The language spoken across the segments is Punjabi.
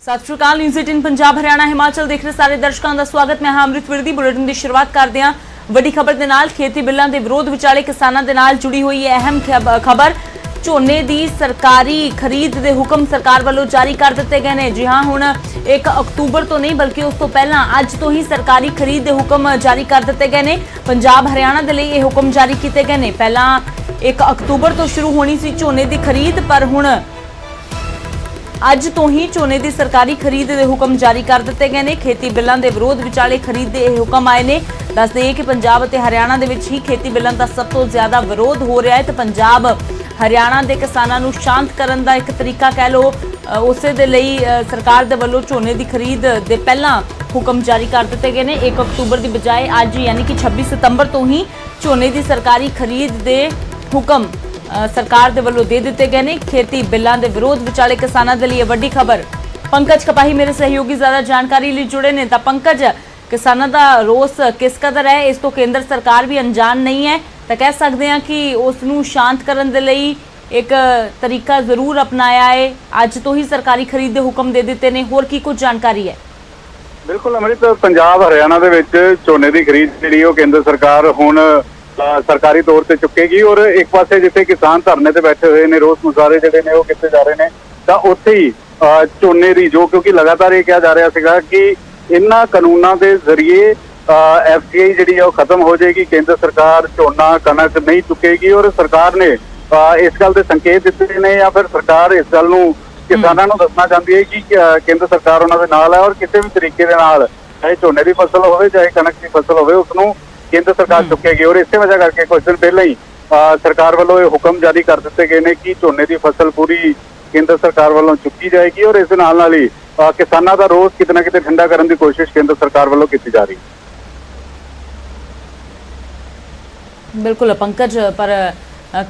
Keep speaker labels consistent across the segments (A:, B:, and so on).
A: सत श्री अकाल। न्यूज़ 18 पंजाब हरियाणा हिमाचल देख रहे सारे दर्शकों का स्वागत। मैं अमृत विरदी। बुलेटिन की शुरुआत करते हैं वड्डी खबर दे नाल। खेती बिलों के विरोध विचाले किसानों के नाल जुड़ी हुई है अहम खबर। झोने की सरकारी खरीद के हुक्म सरकार वालों जारी कर दिते गए हैं। जी हाँ, हुण 1 अक्तूबर तो नहीं बल्कि उस तो पहला अज तो ही सरकारी खरीद के हुक्म जारी कर दिते गए हैं। पंजाब हरियाणा के लिए ये हुक्म जारी किए गए हैं। पहला 1 अक्तूबर तो शुरू होनी सी झोने की खरीद, पर हुण अज तो ही झोने की सरकारी खरीद के हुक्म जारी कर दिते गए हैं। खेती बिलों के विरोध विचाले खरीद के हुक्म आए ने। दस दें कि पंजाब और हरियाणा के ही खेती बिलों का सब तो ज्यादा विरोध हो रहा है। तो पंजाब हरियाणा के किसानों को शांत करने का एक तरीका कह लो, उस दे लई सरकार दे वल्लों झोने की खरीद के पहला हुक्म जारी कर दिते गए हैं। 1 अक्तूबर की बजाय अज यानी कि 26 सितंबर तो ही झोने की सरकारी खरीद के हुक्म सरकार दे वल्लों दे दिते गए हैं। खेती बिलों के विरोध विचाले किसानों के लिए वड्डी खबर। पंकज कपाही मेरे सहयोगी ज्यादा जानकारी लिए जुड़े ने। पंकज, किसानों का रोस किस कदर है, इस तो केंद्र सरकार भी अनजान नहीं है, तो कह सकते हैं कि उसनू शांत करने के लिए एक तरीका जरूर अपनाया है। अज तो ही सरकारी खरीद के हुक्म दे दिते ने। होर की कुछ जानकारी है?
B: बिल्कुल अमृत, पंजाब हरियाणा के झोने की खरीद जी केंद्र सरकार हुण सरकारी तौर पर चुकेगी। और एक पासे जिथे किसान धरने से बैठे हुए ने, रोस मुजाहरे जिहड़े ने वो किते जा रहे हैं, तो उत्थे ही झोने की जो, क्योंकि लगातार ये कहा जा रहा सीगा कि इन्हां कानूनों के जरिए FCI जिहड़ी है खत्म हो जाएगी, केंद्र सरकार झोना कणक नहीं चुकेगी। और सरकार ने इस गल के संकेत दिते ने, या फिर सरकार इस गल नूं किसानों को दसना चाहती है कि केंद्र सरकार उन्हां दे नाल है और किसी भी तरीके दे नाल चाहे झोने की फसल होवे चाहे कणक की फसल होवे उसनूं केंद्र सरकार चुकेगी। और इस वजह करके कुछ दिन पहले ही सरकार वालों ये हुक्म जारी कर दिते गए हैं कि झोने की फसल पूरी केंद्र सरकार वालों चुकी जाएगी। और इस नाल ही किसानों का रोस किते ना किते ठंडा करने की कोशिश केंद्र सरकार वालों की जा रही है।
A: बिल्कुल पंकज, पर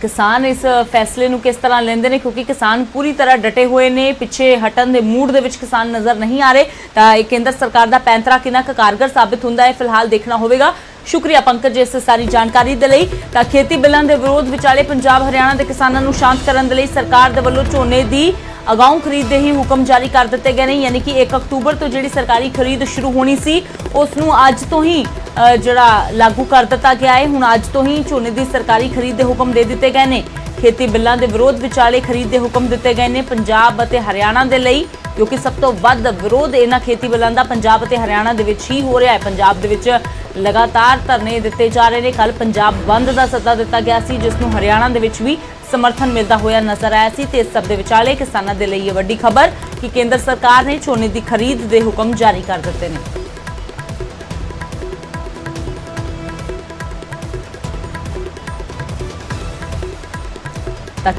A: किसान इस फैसले नूं किस तरह लेंदे ने, क्योंकि किसान पूरी तरह डटे हुए ने, पिछे हटन दे मूड दे विच किसान नज़र नहीं आ रहे। तो केंद्र सरकार का पैंतरा कितना कारगर साबित हुंदा है, फिलहाल देखना होगा। शुक्रिया पंकज इस सारी जानकारी दे लई। तां खेती बिलों के विरोध विचाले पंजाब हरियाणा के किसानों को शांत करने लई सरकार दे वल्लों झोने की अगाऊ खरीद के ही हुक्म जारी कर दिते गए हैं। यानी कि 1 अक्तूबर तो जी सरकारी खरीद शुरू होनी सी उसनूं अज तो ही जड़ा लागू कर दिता गया है। हुण अज तो ही झोने की सरकारी खरीद के हुक्म दे दिते गए हैं। खेती बिलों के विरोध विचाले खरीद के हुक्म दिते गए हैं पंजाब और हरियाणा के लिए, क्योंकि सब तो वध विरोध इन्हां खेती बिलों का पंजाब और हरियाणा के ही हो रहा है। पंजाब के लगातार धरने दिते जा रहे हैं। कल पंजाब बंद का सੱਦਾ दिता गया सी, जिसनूं हरियाणा के भी समर्थन मिलता हुआ नजर आया सी। ते इस सब दे विचाले किसानों के लिए वड्डी खबर कि केंद्र सरकार ने झोने की खरीद के हुक्म जारी कर दिते हैं।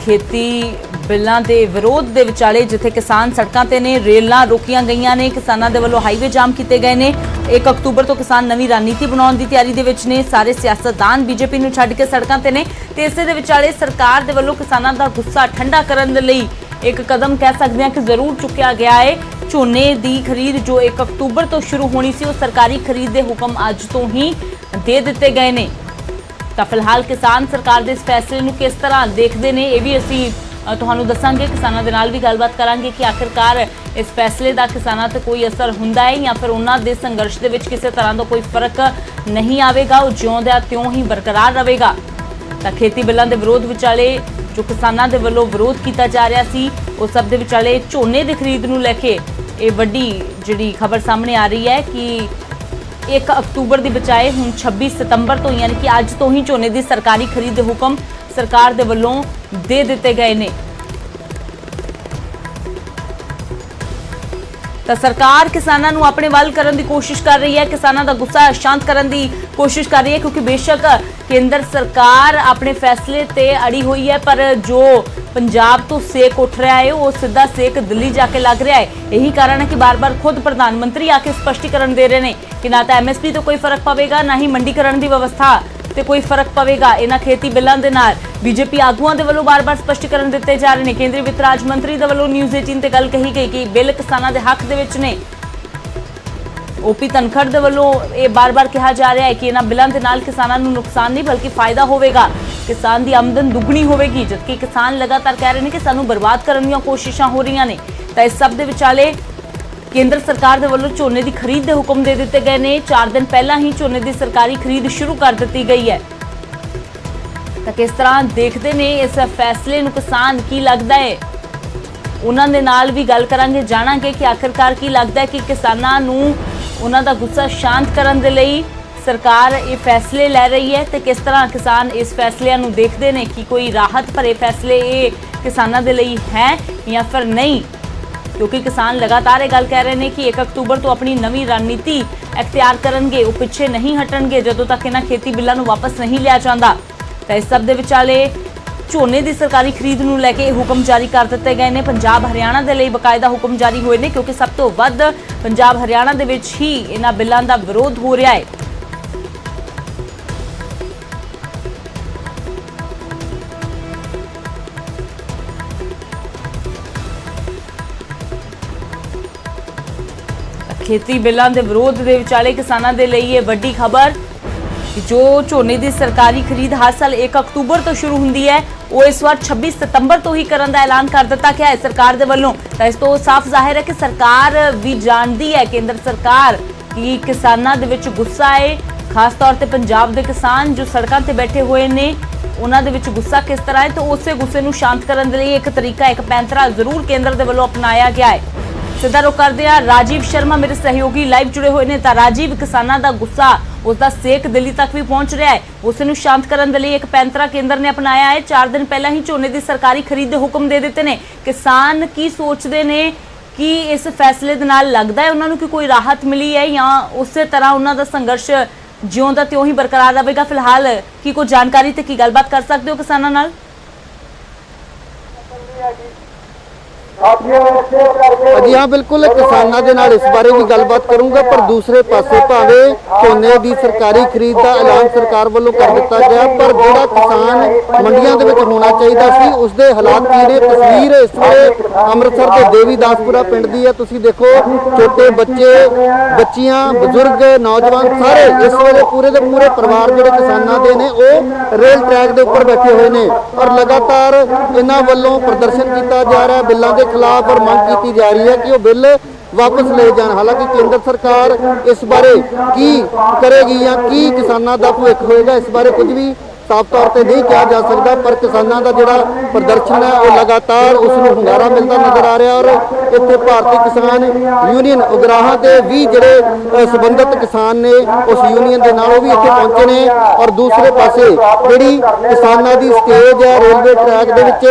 A: खेती बिलों के विरोध के विचाले जिथे किसान सड़कों ते ने, रेलां रोकियां गईयां ने, किसानों के वल्लों हाईवे जाम किए गए हैं। 1 अक्तूबर तो किसान नवी रणनीति बनाने की तैयारी दे विच ने। सारे सियासतदान बीजेपी नूं छड्ड के सड़कों ते ने। ते इस दे विचाले सरकार दे वल्लों किसानों का गुस्सा ठंडा करने लई एक कदम कह सकते हैं कि जरूर चुकिया गया है। झोने की खरीद जो 1 अक्तूबर तो शुरू होनी सी, वो सरकारी खरीद के हुक्म अज तो ही दे दिते गए हैं। तो फिलहाल किसान सरकार के इस फैसले को किस तरह देखते हैं, ये भी असी तुहानू दसांगे। किसानों के नाल भी गलबात करांगे कि आखिरकार इस फैसले का किसानों ते कोई असर हुंदा है या फिर उन्हां दे संघर्ष दे विच किसी तरह का कोई फर्क नहीं आवेगा, वो ज्यों दा त्यों ही बरकरार रहेगा। तो खेती बिलों के विरोध विचाले जो किसानों के वल्लों विरोध किया जा रहा सी, उस सब दे विचाले झोने की खरीद नूं लैके ये वड्डी जिहड़ी खबर सामने आ रही है कि 1 अक्तूबर की बजाय हुण 26 सितंबर तो यानी कि अज तो ही झोने की सरकारी खरीद के हुक्म सरकार के वल्लों दे दिते गए हैं। तो सरकार किसानों को अपने वल करने की कोशिश कर रही है, किसानों का गुस्सा शांत करने की कोशिश कर रही है, क्योंकि बेशक केंद्र सरकार अपने फैसले ते अड़ी हुई है, पर जो पंजाब तो सेक उठ रहा है वो सीधा सेक दिल्ली जाके लग रहा है। यही कारण है कि बार बार खुद प्रधानमंत्री आके स्पष्टीकरण दे रहे हैं कि ना तो MSP तो कोई फर्क पवेगा, ना ही मंडीकरण की व्यवस्था ते कोई फर्क पवेगा इन्हां खेती बिलों के नाल। बीजेपी आगुआं दे वल्लों बार बार स्पष्टीकरण दिते जा रहे हैं। केंद्रीय वित्त राज मंत्री दे वल्लों न्यूज़ 18 ते गल कही गई कि बिल किसानां दे हक दे विच ने। OP धनखड़ दे वल्लों ये बार बार कहा जा रहा है कि इन्हां बिलों के नाल किसानां नूं नुकसान नहीं बल्कि फायदा होवेगा, किसान की आमदन दुगनी होवेगी, जबकि किसान लगातार कह रहे हैं कि सानूं बर्बाद करने दी कोशिशां हो रही ने। तो इस सब दे विचाले ਕੇਂਦਰ ਸਰਕਾਰ ਦੇ ਵੱਲੋਂ ਝੋਨੇ ਦੀ ਖਰੀਦ ਦੇ ਹੁਕਮ ਦੇ ਦਿੱਤੇ ਗਏ ਨੇ। 4 ਦਿਨ ਪਹਿਲਾਂ ਹੀ ਝੋਨੇ ਦੀ ਸਰਕਾਰੀ ਖਰੀਦ ਸ਼ੁਰੂ ਕਰ ਦਿੱਤੀ ਗਈ ਹੈ। ਤਾਂ ਕਿਸ ਤਰ੍ਹਾਂ ਦੇਖਦੇ ਨੇ ਇਸ ਫੈਸਲੇ ਨੂੰ ਕਿਸਾਨ, ਕੀ ਲੱਗਦਾ ਹੈ? ਉਹਨਾਂ ਦੇ ਨਾਲ ਵੀ ਗੱਲ ਕਰਾਂਗੇ, ਜਾਣਾਂਗੇ ਕਿ ਆਖਿਰਕਾਰ ਕੀ ਲੱਗਦਾ ਹੈ ਕਿ ਕਿਸਾਨਾਂ ਨੂੰ ਉਹਨਾਂ ਦਾ ਗੁੱਸਾ ਸ਼ਾਂਤ ਕਰਨ ਦੇ ਲਈ ਸਰਕਾਰ ਇਹ ਫੈਸਲੇ ਲੈ ਰਹੀ ਹੈ ਤੇ ਕਿਸ ਤਰ੍ਹਾਂ ਕਿਸਾਨ ਇਸ ਫੈਸਲਿਆਂ ਨੂੰ ਦੇਖਦੇ ਨੇ ਕਿ ਕੋਈ ਰਾਹਤ ਭਰੇ ਫੈਸਲੇ ਇਹ ਕਿਸਾਨਾਂ ਦੇ ਲਈ ਹੈ ਜਾਂ ਫਿਰ ਨਹੀਂ। ਕਿਉਂਕਿ ਕਿਸਾਨ ਲਗਾਤਾਰ ਇਹ ਗੱਲ ਕਹਿ ਰਹੇ ਨੇ ਕਿ 1 ਅਕਤੂਬਰ ਤੋਂ ਆਪਣੀ ਨਵੀਂ ਰਣਨੀਤੀ ਅਖਤਿਆਰ ਕਰਨਗੇ, ਉਹ ਪਿੱਛੇ ਨਹੀਂ ਹਟਣਗੇ ਜਦੋਂ ਤੱਕ ਇਹਨਾਂ ਖੇਤੀ ਬਿੱਲਾਂ ਨੂੰ ਵਾਪਸ ਨਹੀਂ ਲਿਆ ਜਾਂਦਾ। ਤਾਂ ਇਸ ਸਭ ਦੇ ਵਿਚਾਲੇ ਝੋਨੇ ਦੀ ਸਰਕਾਰੀ ਖਰੀਦ ਨੂੰ ਲੈ ਕੇ ਹੁਕਮ ਜਾਰੀ ਕਰ ਦਿੱਤੇ ਗਏ ਨੇ। ਪੰਜਾਬ ਹਰਿਆਣਾ ਦੇ ਲਈ ਬਕਾਇਦਾ ਹੁਕਮ ਜਾਰੀ ਹੋਏ ਨੇ ਕਿਉਂਕਿ ਸਭ ਤੋਂ ਵੱਧ ਪੰਜਾਬ ਹਰਿਆਣਾ ਦੇ ਵਿੱਚ ਹੀ ਇਹਨਾਂ ਬਿੱਲਾਂ ਦਾ ਵਿਰੋਧ ਹੋ ਰਿਹਾ ਹੈ। ਖੇਤੀ ਬਿੱਲਾਂ ਦੇ ਵਿਰੋਧ ਦੇ ਵਿਚਾਲੇ ਕਿਸਾਨਾਂ ਦੇ ਲਈ ਇਹ ਵੱਡੀ ਖਬਰ ਕਿ ਜੋ ਝੋਨੇ ਦੀ ਸਰਕਾਰੀ ਖਰੀਦ ਹਰ ਸਾਲ 1 ਅਕਤੂਬਰ ਤੋਂ ਸ਼ੁਰੂ ਹੁੰਦੀ ਹੈ, ਉਹ ਇਸ ਵਾਰ 26 ਸਤੰਬਰ ਤੋਂ ਹੀ ਕਰਨ ਦਾ ਐਲਾਨ ਕਰ ਦਿੱਤਾ ਗਿਆ ਹੈ ਸਰਕਾਰ ਦੇ ਵੱਲੋਂ। ਤਾਂ ਇਸ ਤੋਂ ਸਾਫ਼ ਜ਼ਾਹਿਰ ਹੈ ਕਿ ਸਰਕਾਰ ਵੀ ਜਾਣਦੀ ਹੈ, ਕੇਂਦਰ ਸਰਕਾਰ, ਕਿ ਕਿਸਾਨਾਂ ਦੇ ਵਿੱਚ ਗੁੱਸਾ ਹੈ। ਖਾਸ ਤੌਰ ਤੇ ਪੰਜਾਬ ਦੇ ਕਿਸਾਨ ਜੋ ਸੜਕਾਂ ਤੇ ਬੈਠੇ ਹੋਏ ਨੇ, ਉਹਨਾਂ ਦੇ ਵਿੱਚ ਗੁੱਸਾ ਕਿਸ ਤਰ੍ਹਾਂ ਹੈ, ਤਾਂ ਉਸੇ ਗੁੱਸੇ ਨੂੰ ਸ਼ਾਂਤ ਕਰਨ ਦੇ ਲਈ ਇੱਕ ਤਰੀਕਾ, ਇੱਕ ਪੈਂਤਰਾ ਜ਼ਰੂਰ ਕੇਂਦਰ ਦੇ ਵੱਲੋਂ ਅਪਣਾਇਆ ਗਿਆ ਹੈ। ਸਿੱਧਾ ਰੁਖ ਕਰਦੇ ਆ ਰਾਜੀਵ ਸ਼ਰਮਾ ਮੇਰੇ ਸਹਿਯੋਗੀ ਲਾਈਵ ਜੁੜੇ ਹੋਏ ਨੇ। ਤਾਂ ਰਾਜੀਵ, ਕਿਸਾਨਾਂ ਦਾ ਗੁੱਸਾ, ਉਸਦਾ ਸੇਕ ਦਿੱਲੀ ਤੱਕ ਵੀ ਪਹੁੰਚ ਰਿਹਾ ਹੈ। ਉਸ ਨੂੰ ਸ਼ਾਂਤ ਕਰਨ ਦੇ ਲਈ ਇੱਕ ਪੈਂਤਰਾ ਕੇਂਦਰ ਨੇ ਅਪਣਾਇਆ ਹੈ। 4 ਦਿਨ ਪਹਿਲਾਂ ਹੀ ਝੋਨੇ ਦੀ ਸਰਕਾਰੀ ਖਰੀਦ ਦੇ ਹੁਕਮ ਦੇ ਦਿੱਤੇ ਨੇ। ਕਿਸਾਨ ਕੀ ਸੋਚਦੇ ਨੇ ਕਿ ਇਸ ਫੈਸਲੇ ਦੇ ਨਾਲ ਲੱਗਦਾ ਹੈ ਉਹਨਾਂ ਨੂੰ ਕਿ ਕੋਈ ਰਾਹਤ ਮਿਲੀ ਹੈ ਜਾਂ ਉਸੇ ਤਰ੍ਹਾਂ ਉਹਨਾਂ ਦਾ ਸੰਘਰਸ਼ ਜਿਉਂ ਦਾ ਤਿਉਂ ਹੀ ਬਰਕਰਾਰ ਰਹੇਗਾ? ਫਿਲਹਾਲ ਕੀ ਕੋਈ ਜਾਣਕਾਰੀ ਤੇ ਕੀ ਗੱਲਬਾਤ ਕਰ ਸਕਦੇ ਹੋ ਕਿਸਾਨਾਂ ਨਾਲ?
C: जी हाँ बिल्कुल, किसानों के नाल इस बारे भी गलबात करूंगा। पर दूसरे पासे भावें झोने की सरकारी खरीद का ऐलान सरकार वालों कर दिता गया, पर जोड़ा किसान मंडियां दे विच होना चाहिए सी उसके हालात की ने। तस्वीर इस वे अमृतसर के देवीदासपुरा पिंड की है। तुसीं देखो, छोटे बच्चे, बच्चियां, बजुर्ग, नौजवान सारे इस वेले पूरे के पूरे परिवार जोड़े किसानों के ने वो रेल ट्रैक के उपर बैठे हुए हैं और लगातार इन्हां वल्लों प्रदर्शन किया जा रहा है बिलों के खिलाफ और मंग की जा रही है कि वो बिल वापस ले जान। हालांकि केंद्र सरकार इस बारे की करेगी या की किसानों का भविख होएगा, इस बारे कुछ भी साफ तौर पर नहीं कहा जा सकता। पर किसानों का जोड़ा प्रदर्शन है वो लगातार उसमें hungaरा मिलता नजर आ रहा है। और इतने भारतीय किसान यूनियन उगराहां के भी जोड़े संबंधित किसान ने उस यूनियन के नाल भी इत्थे पहुंचे ने। और दूसरे पासे जिहड़ी किसानों की स्टेज है रेलवे ट्रैक दे विच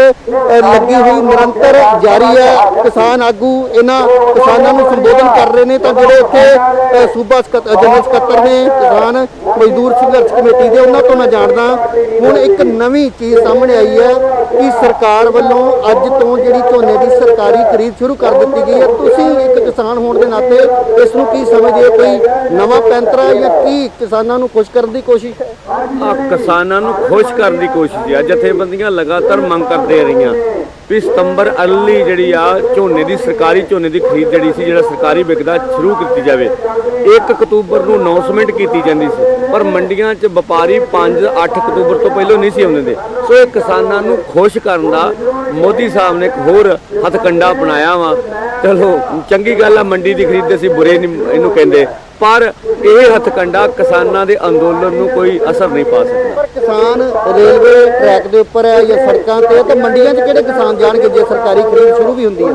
C: लगी हुई निरंतर जारी है। किसान आगू इन्हां किसानों को संबोधन कर रहे हैं। तो जोड़े इत्थे सूबा जनरल सकत्तर ने किसान मजदूर संघर्ष कमेटी के उन्होंने तो मैं जानदा ਹੁਣ ਇੱਕ ਨਵੀਂ ਚੀਜ਼ ਸਾਹਮਣੇ ਆਈ ਹੈ ਕਿ ਸਰਕਾਰ ਵੱਲੋਂ ਅੱਜ ਤੋਂ ਜਿਹੜੀ ਝੋਨੇ ਦੀ ਸਰਕਾਰੀ ਖਰੀਦ ਸ਼ੁਰੂ ਕਰ ਦਿੱਤੀ ਗਈ ਹੈ। ਤੁਸੀਂ ਇੱਕ ਕਿਸਾਨ ਹੋਣ ਦੇ ਨਾਤੇ ਇਸ ਨੂੰ ਕੀ ਸਮਝਦੇ ਹੋ? ਕੋਈ ਨਵਾਂ ਪੈਂਤਰਾ ਜਾਂ ਕੀ ਕਿਸਾਨਾਂ ਨੂੰ ਖੁਸ਼ ਕਰਨ ਦੀ ਕੋਸ਼ਿਸ਼ ਹੈ?
D: ਕਿਸਾਨਾਂ ਨੂੰ ਖੁਸ਼ ਕਰਨ ਦੀ ਕੋਸ਼ਿਸ਼ ਹੈ। ਜਥੇਬੰਦੀਆਂ ਲਗਾਤਾਰ ਮੰਗ ਕਰਦੇ ਰਹੀਆਂ ਵੀ ਸਤੰਬਰ ਅਰਲੀ ਜਿਹੜੀ ਆ ਝੋਨੇ ਦੀ ਸਰਕਾਰੀ ਝੋਨੇ ਦੀ ਖਰੀਦ ਜਿਹੜੀ ਸੀ, ਜਿਹੜਾ ਸਰਕਾਰੀ ਵਿਕਦਾ ਸ਼ੁਰੂ ਕੀਤੀ ਜਾਵੇ। 1 ਅਕਤੂਬਰ ਨੂੰ ਅਨਾਉਂਸਮੈਂਟ ਕੀਤੀ ਜਾਂਦੀ ਸੀ, ਪਰ ਮੰਡੀਆਂ 'ਚ ਵਪਾਰੀ 5-8 ਅਕਤੂਬਰ ਤੋਂ ਪਹਿਲਾਂ ਨਹੀਂ ਸੀ ਆਉਂਦੇ। ਸੋ ਇਹ ਕਿਸਾਨਾਂ ਨੂੰ ਖੁਸ਼ ਕਰਨ ਦਾ ਮੋਦੀ ਸਾਹਿਬ ਨੇ ਇੱਕ ਹੋਰ ਹੱਥਕੰਡਾ ਅਪਣਾਇਆ ਵਾ। ਚਲੋ ਚੰਗੀ ਗੱਲ ਆ, ਮੰਡੀ ਦੀ ਖਰੀਦ ਅਸੀਂ ਬੁਰੇ ਨਹੀਂ ਇਹਨੂੰ ਕਹਿੰਦੇ, पर यह हथकंडा किसानों के अंदोलन में कोई असर नहीं पा सकता।
C: पर किसान रेलवे ट्रैक के उपर है या सड़कों पर, तो मंडियां च किहड़े किसान जाणगे जे सरकारी खरीद शुरू भी होंदी है?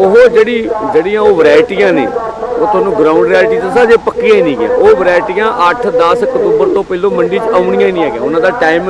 D: वो जड़ियां वैरायटियां ने वो तुहानूं ग्राउंड रियलिटी दसां जे पक्कियां ही नहीं गया। वो वैरायटियां 8-10 अक्तूबर तो पहलों मंडी च आउणियां ही नहीं है। उन्हां दा टाइम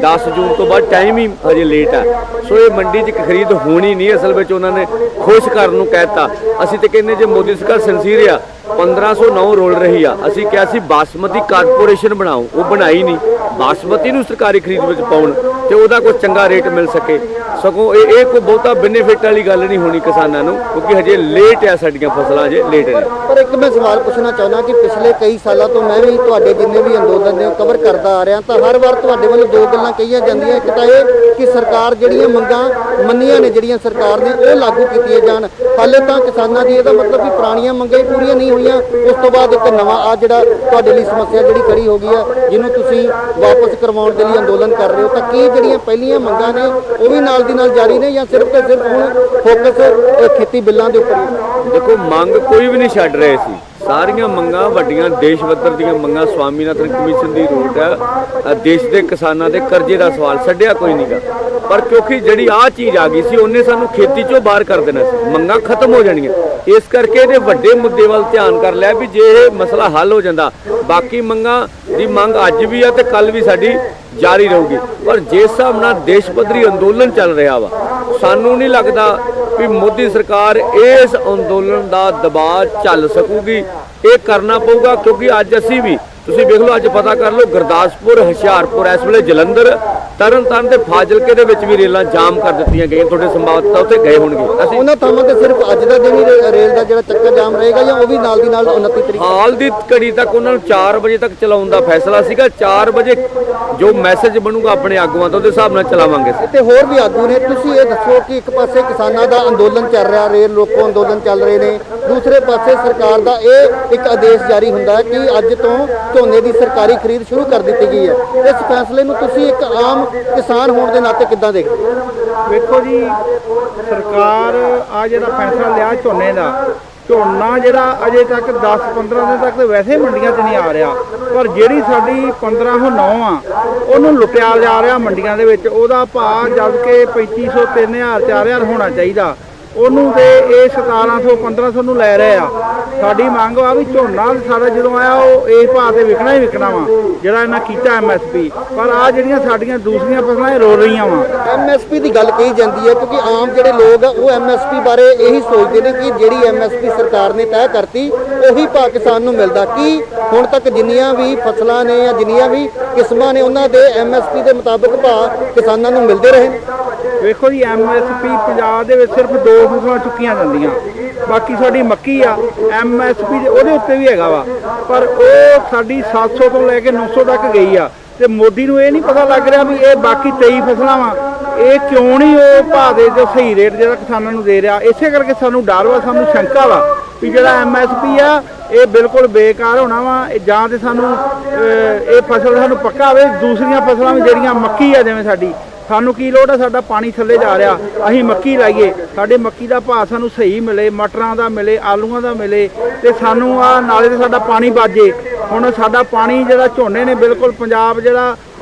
D: 10 जून तो बाद टाइम ही हजे लेट है। सो ये मंडी च खरीद होनी नहीं। असल में उन्होंने खुश करन नूं कहता। असीं ते कहने जे मोदी सरकार सिंसीयर आ, 1509 रोल रही आ। असीं किहा सी बासमती कारपोरेशन बनाओ, वो बनाई नहीं। बासमती नूं सरकारी खरीद विच पाउण ते ओहदा कोई चंगा रेट मिल सके। सगों ये कोई बहुता बेनीफिट वाली गल नहीं होनी किसानों नूं, क्योंकि हजे लेट है, साडियां फसलां हजे लेट ने।
C: पर एक मैं सवाल पूछना चाहना कि पिछले कई सालों तो मैं भी तुहाडे जिन्ने भी अंदोलन ने कवर करता आ रहा, तो हर बार तुहाडे वालों दो गल्लां कहीआं जांदियां। एक तो ये कि सरकार जिहड़ियां मंगां मन्नियां ने जिहड़ियां सरकार ने वो लागू कीतियां जाण। हाले तो किसानों की इहदा मतलब कि पुरानियां मंगां ही पूरीआं नहीं ਹੋਈਆਂ, ਉਸ ਤੋਂ ਬਾਅਦ ਇੱਕ ਨਵਾਂ ਆ ਜਿਹੜਾ ਤੁਹਾਡੇ ਲਈ ਸਮੱਸਿਆ ਜਿਹੜੀ ਖੜੀ ਹੋ ਗਈ ਆ ਜਿਹਨੂੰ ਤੁਸੀਂ ਵਾਪਸ ਕਰਵਾਉਣ ਦੇ ਲਈ ਅੰਦੋਲਨ ਕਰ ਰਹੇ ਹੋ, ਤਾਂ ਕੀ ਜਿਹੜੀਆਂ ਪਹਿਲੀਆਂ ਮੰਗਾਂ ਨੇ ਉਹ ਵੀ ਨਾਲ ਦੀ ਨਾਲ ਜਾਰੀ ਨੇ ਜਾਂ ਸਿਰਫ ਤੇ ਸਿਰਫ ਹੁਣ ਫੋਕਸ ਖੇਤੀ ਬਿੱਲਾਂ ਦੇ ਉੱਪਰ ਹੀ?
D: ਦੇਖੋ, ਮੰਗ ਕੋਈ ਵੀ ਨਹੀਂ ਛੱਡ ਰਹੇ ਸੀ, ਸਾਰੀਆਂ ਮੰਗਾਂ ਵੱਡੀਆਂ ਦੇਸ਼ ਪੱਧਰ ਦੀਆਂ ਮੰਗਾਂ। ਸਵਾਮੀਨਾਥਨ ਕਮਿਸ਼ਨ ਦੀ ਰਿਪੋਰਟ ਹੈ, ਦੇਸ਼ ਦੇ ਕਿਸਾਨਾਂ ਦੇ ਕਰਜ਼ੇ ਦਾ ਸਵਾਲ ਛੱਡਿਆ ਕੋਈ ਨਹੀਂਗਾ, ਪਰ ਕਿਉਂਕਿ ਜਿਹੜੀ ਆਹ ਚੀਜ਼ ਆ ਗਈ ਸੀ ਉਹਨੇ ਸਾਨੂੰ ਖੇਤੀ ਚੋਂ ਬਾਹਰ ਕਰ ਦੇਣਾ ਸੀ, ਮੰਗਾਂ ਖਤਮ ਹੋ ਜਾਣੀਆਂ। ਇਸ ਕਰਕੇ ਇਹਦੇ ਵੱਡੇ ਮੁੱਦੇ ਵੱਲ ਧਿਆਨ ਕਰ ਲਿਆ ਵੀ ਜੇ ਇਹ ਮਸਲਾ ਹੱਲ ਹੋ ਜਾਂਦਾ, ਬਾਕੀ ਮੰਗਾਂ ਦੀ ਮੰਗ ਅੱਜ ਵੀ ਆ ਤੇ ਕੱਲ ਵੀ ਸਾਡੀ ਜਾਰੀ ਰਹੂਗੀ। ਪਰ ਜਿਸ ਹਿਸਾਬ ਨਾਲ ਦੇਸ਼ ਪੱਧਰੀ ਅੰਦੋਲਨ ਚੱਲ ਰਿਹਾ ਵਾ, ਸਾਨੂੰ ਨਹੀਂ ਲੱਗਦਾ ਵੀ ਮੋਦੀ ਸਰਕਾਰ ਇਸ ਅੰਦੋਲਨ ਦਾ ਦਬਾਅ ਝੱਲ ਸਕੂਗੀ। ਇਹ ਕਰਨਾ ਪਊਗਾ ਕਿਉਂਕਿ ਅੱਜ ਅਸੀਂ ਵੀ ਤੁਸੀਂ ਵੇਖ ਲਓ, ਅੱਜ ਪਤਾ ਕਰ ਲਓ, ਗੁਰਦਾਸਪੁਰ, ਹੁਸ਼ਿਆਰਪੁਰ, ਇਸ ਵੇਲੇ ਜਲੰਧਰ, ਤਰਨਤਾਰਨ ਤੇ ਫਾਜ਼ਿਲਕੇ ਦੇ ਵਿੱਚ ਵੀ ਰੇਲਾਂ ਜਾਮ ਕਰ ਦਿੱਤੀਆਂ ਗਈਆਂ। ਤੁਹਾਡੇ ਸੰਵਾਦਦਾਤਾ ਉੱਥੇ ਗਏ ਹੋਣਗੇ।
C: ਅਸੀਂ ਉਹਨਾਂ ਥਾਵਾਂ ਤੇ ਸਿਰਫ ਅੱਜ ਦਾ ਦਿਨ ਹੀ ਰੇਲ ਦਾ ਜਿਹੜਾ ਚੱਕਰ ਜਾਮ ਰਹੇਗਾ ਜਾਂ ਉਹ ਵੀ ਨਾਲ ਦੀ ਨਾਲ 29 ਤਰੀਕ
D: ਹਾਲ ਦੀ ਘੜੀ ਤੱਕ ਉਹਨਾਂ ਨੂੰ 4 ਵਜੇ ਤੱਕ ਚਲਾਉਣ ਦਾ ਫੈਸਲਾ ਸੀਗਾ। 4 ਵਜੇ ਜੋ ਮੈਸੇਜ ਬਣੂਗਾ ਆਪਣੇ ਆਗੂਆਂ ਤੋਂ ਉਹਦੇ ਹਿਸਾਬ ਨਾਲ ਚਲਾਵਾਂਗੇ।
C: ਤੇ ਹੋਰ ਵੀ ਆਗੂ ਨੇ, ਤੁਸੀਂ ਇਹ ਦੱਸੋ ਕਿ ਇੱਕ ਪਾਸੇ ਕਿਸਾਨਾਂ ਦਾ ਅੰਦੋਲਨ ਚੱਲ ਰਿਹਾ, ਰੇਲ ਰੋਕੋ ਅੰਦੋਲਨ ਚੱਲ ਰਹੇ ਨੇ, ਦੂਸਰੇ ਪਾਸੇ ਸਰਕਾਰ ਦਾ ਇਹ ਇੱਕ ਆਦੇਸ਼ ਜਾਰੀ ਹੁੰਦਾ ਹੈ ਕਿ ਅੱਜ ਤੋਂ ਝੋਨੇ ਦੀ ਸਰਕਾਰੀ ਖਰੀਦ ਸ਼ੁਰੂ ਕਰ ਦਿੱਤੀ ਗਈ ਹੈ। ਇਸ ਫੈਸਲੇ ਨੂੰ ਤੁਸੀਂ ਇੱਕ ਆਮ ਕਿਸਾਨ ਹੋਣ ਦੇ ਨਾਤੇ ਕਿੱਦਾਂ ਦੇਖਦੇ ਹੋ?
E: ਵੇਖੋ ਜੀ, ਸਰਕਾਰ ਆ ਜਿਹੜਾ ਫੈਸਲਾ ਲਿਆ ਝੋਨੇ ਦਾ, ਝੋਨਾ ਜਿਹੜਾ ਅਜੇ ਤੱਕ 10-15 ਦਿਨ ਤੱਕ ਤਾਂ ਵੈਸੇ ਮੰਡੀਆਂ 'ਚ ਨਹੀਂ ਆ ਰਿਹਾ, ਪਰ ਜਿਹੜੀ ਸਾਡੀ 1509 ਆ ਉਹਨੂੰ ਲੁੱਟਿਆ ਜਾ ਰਿਹਾ ਮੰਡੀਆਂ ਦੇ ਵਿੱਚ। ਉਹਦਾ ਭਾਅ ਜਦ ਕਿ 2500, 3000, 4000 ਹੋਣਾ ਚਾਹੀਦਾ, ਉਹਨੂੰ ਤੇ ਇਹ 1700, 1500 ਨੂੰ ਲੈ ਰਹੇ ਆ। ਸਾਡੀ ਮੰਗ ਆ ਵੀ ਝੋਨਾ ਸਾਡਾ ਜਦੋਂ ਆਇਆ ਉਹ ਇਸ ਭਾਅ ਤੇ ਵਿਕਣਾ ਹੀ ਵਿਕਣਾ ਵਾ ਜਿਹੜਾ ਇਹਨਾਂ ਕੀਤਾ MSP, ਪਰ ਆ ਜਿਹੜੀਆਂ ਸਾਡੀਆਂ ਦੂਸਰੀਆਂ ਫਸਲਾਂ ਇਹ ਰੋ ਰਹੀਆਂ ਵਾ।
C: MSP ਦੀ ਗੱਲ ਕਹੀ ਜਾਂਦੀ ਹੈ ਕਿਉਂਕਿ ਆਮ ਜਿਹੜੇ ਲੋਕ ਆ ਉਹ MSP ਬਾਰੇ ਇਹੀ ਸੋਚਦੇ ਨੇ ਕਿ ਜਿਹੜੀ MSP ਸਰਕਾਰ ਨੇ ਤੈਅ ਕਰਤੀ ਉਹੀ ਭਾਅ ਕਿਸਾਨ ਨੂੰ ਮਿਲਦਾ। ਕੀ ਹੁਣ ਤੱਕ ਜਿੰਨੀਆਂ ਵੀ ਫਸਲਾਂ ਨੇ ਜਾਂ ਜਿੰਨੀਆਂ ਵੀ ਕਿਸਮਾਂ ਨੇ ਉਹਨਾਂ ਦੇ MSP ਦੇ ਮੁਤਾਬਕ ਭਾਅ ਕਿਸਾਨਾਂ ਨੂੰ ਮਿਲਦੇ ਰਹੇ ਨੇ?
E: ਵੇਖੋ ਜੀ, MSP ਪੰਜਾਬ ਦੇ ਵਿੱਚ ਸਿਰਫ 2 ਫਸਲਾਂ ਚੁੱਕੀਆਂ ਜਾਂਦੀਆਂ, ਬਾਕੀ ਸਾਡੀ ਮੱਕੀ ਆ MSP ਉਹਦੇ ਉੱਤੇ ਵੀ ਹੈਗਾ ਵਾ, ਪਰ ਉਹ ਸਾਡੀ 700 ਤੋਂ ਲੈ ਕੇ 900 ਤੱਕ ਗਈ ਆ। ਤੇ ਮੋਦੀ ਨੂੰ ਇਹ ਨਹੀਂ ਪਤਾ ਲੱਗ ਰਿਹਾ ਵੀ ਇਹ ਬਾਕੀ 23 ਫਸਲਾਂ ਵਾ ਇਹ ਕਿਉਂ ਨਹੀਂ ਉਹ ਭਾਅ ਦੇ ਜੋ ਸਹੀ ਰੇਟ ਜਿਹੜਾ ਕਿਸਾਨਾਂ ਨੂੰ ਦੇ ਰਿਹਾ। ਇਸੇ ਕਰਕੇ ਸਾਨੂੰ ਡਰ ਵਾ, ਸਾਨੂੰ ਸ਼ੰਕਾ ਵਾ ਵੀ ਜਿਹੜਾ MSP ਆ ਇਹ ਬਿਲਕੁਲ ਬੇਕਾਰ ਹੋਣਾ ਵਾ। ਜਾਂ ਤੇ ਸਾਨੂੰ ਇਹ ਫਸਲ ਸਾਨੂੰ ਪੱਕਾ ਹੋਵੇ, ਦੂਸਰੀਆਂ ਫਸਲਾਂ ਵੀ ਜਿਹੜੀਆਂ ਮੱਕੀ ਆ ਜਿਵੇਂ ਸਾਡੀ, ਸਾਨੂੰ ਕੀ ਲੋੜ ਆ, ਸਾਡਾ ਪਾਣੀ ਥੱਲੇ ਜਾ ਰਿਹਾ, ਅਸੀਂ ਮੱਕੀ ਲਾਈਏ, ਸਾਡੇ ਮੱਕੀ ਦਾ ਭਾਅ ਸਾਨੂੰ ਸਹੀ ਮਿਲੇ, ਮਟਰਾਂ ਦਾ ਮਿਲੇ, ਆਲੂਆਂ ਦਾ ਮਿਲੇ, ਤੇ ਸਾਨੂੰ ਆ ਨਾਲੇ ਤੇ ਸਾਡਾ ਪਾਣੀ ਬਾਜੇ। ਹੁਣ ਸਾਡਾ ਪਾਣੀ ਜਿਹੜਾ ਝੋਨੇ ਨੇ ਬਿਲਕੁਲ ਪੰਜਾਬ ਜਿਹੜਾ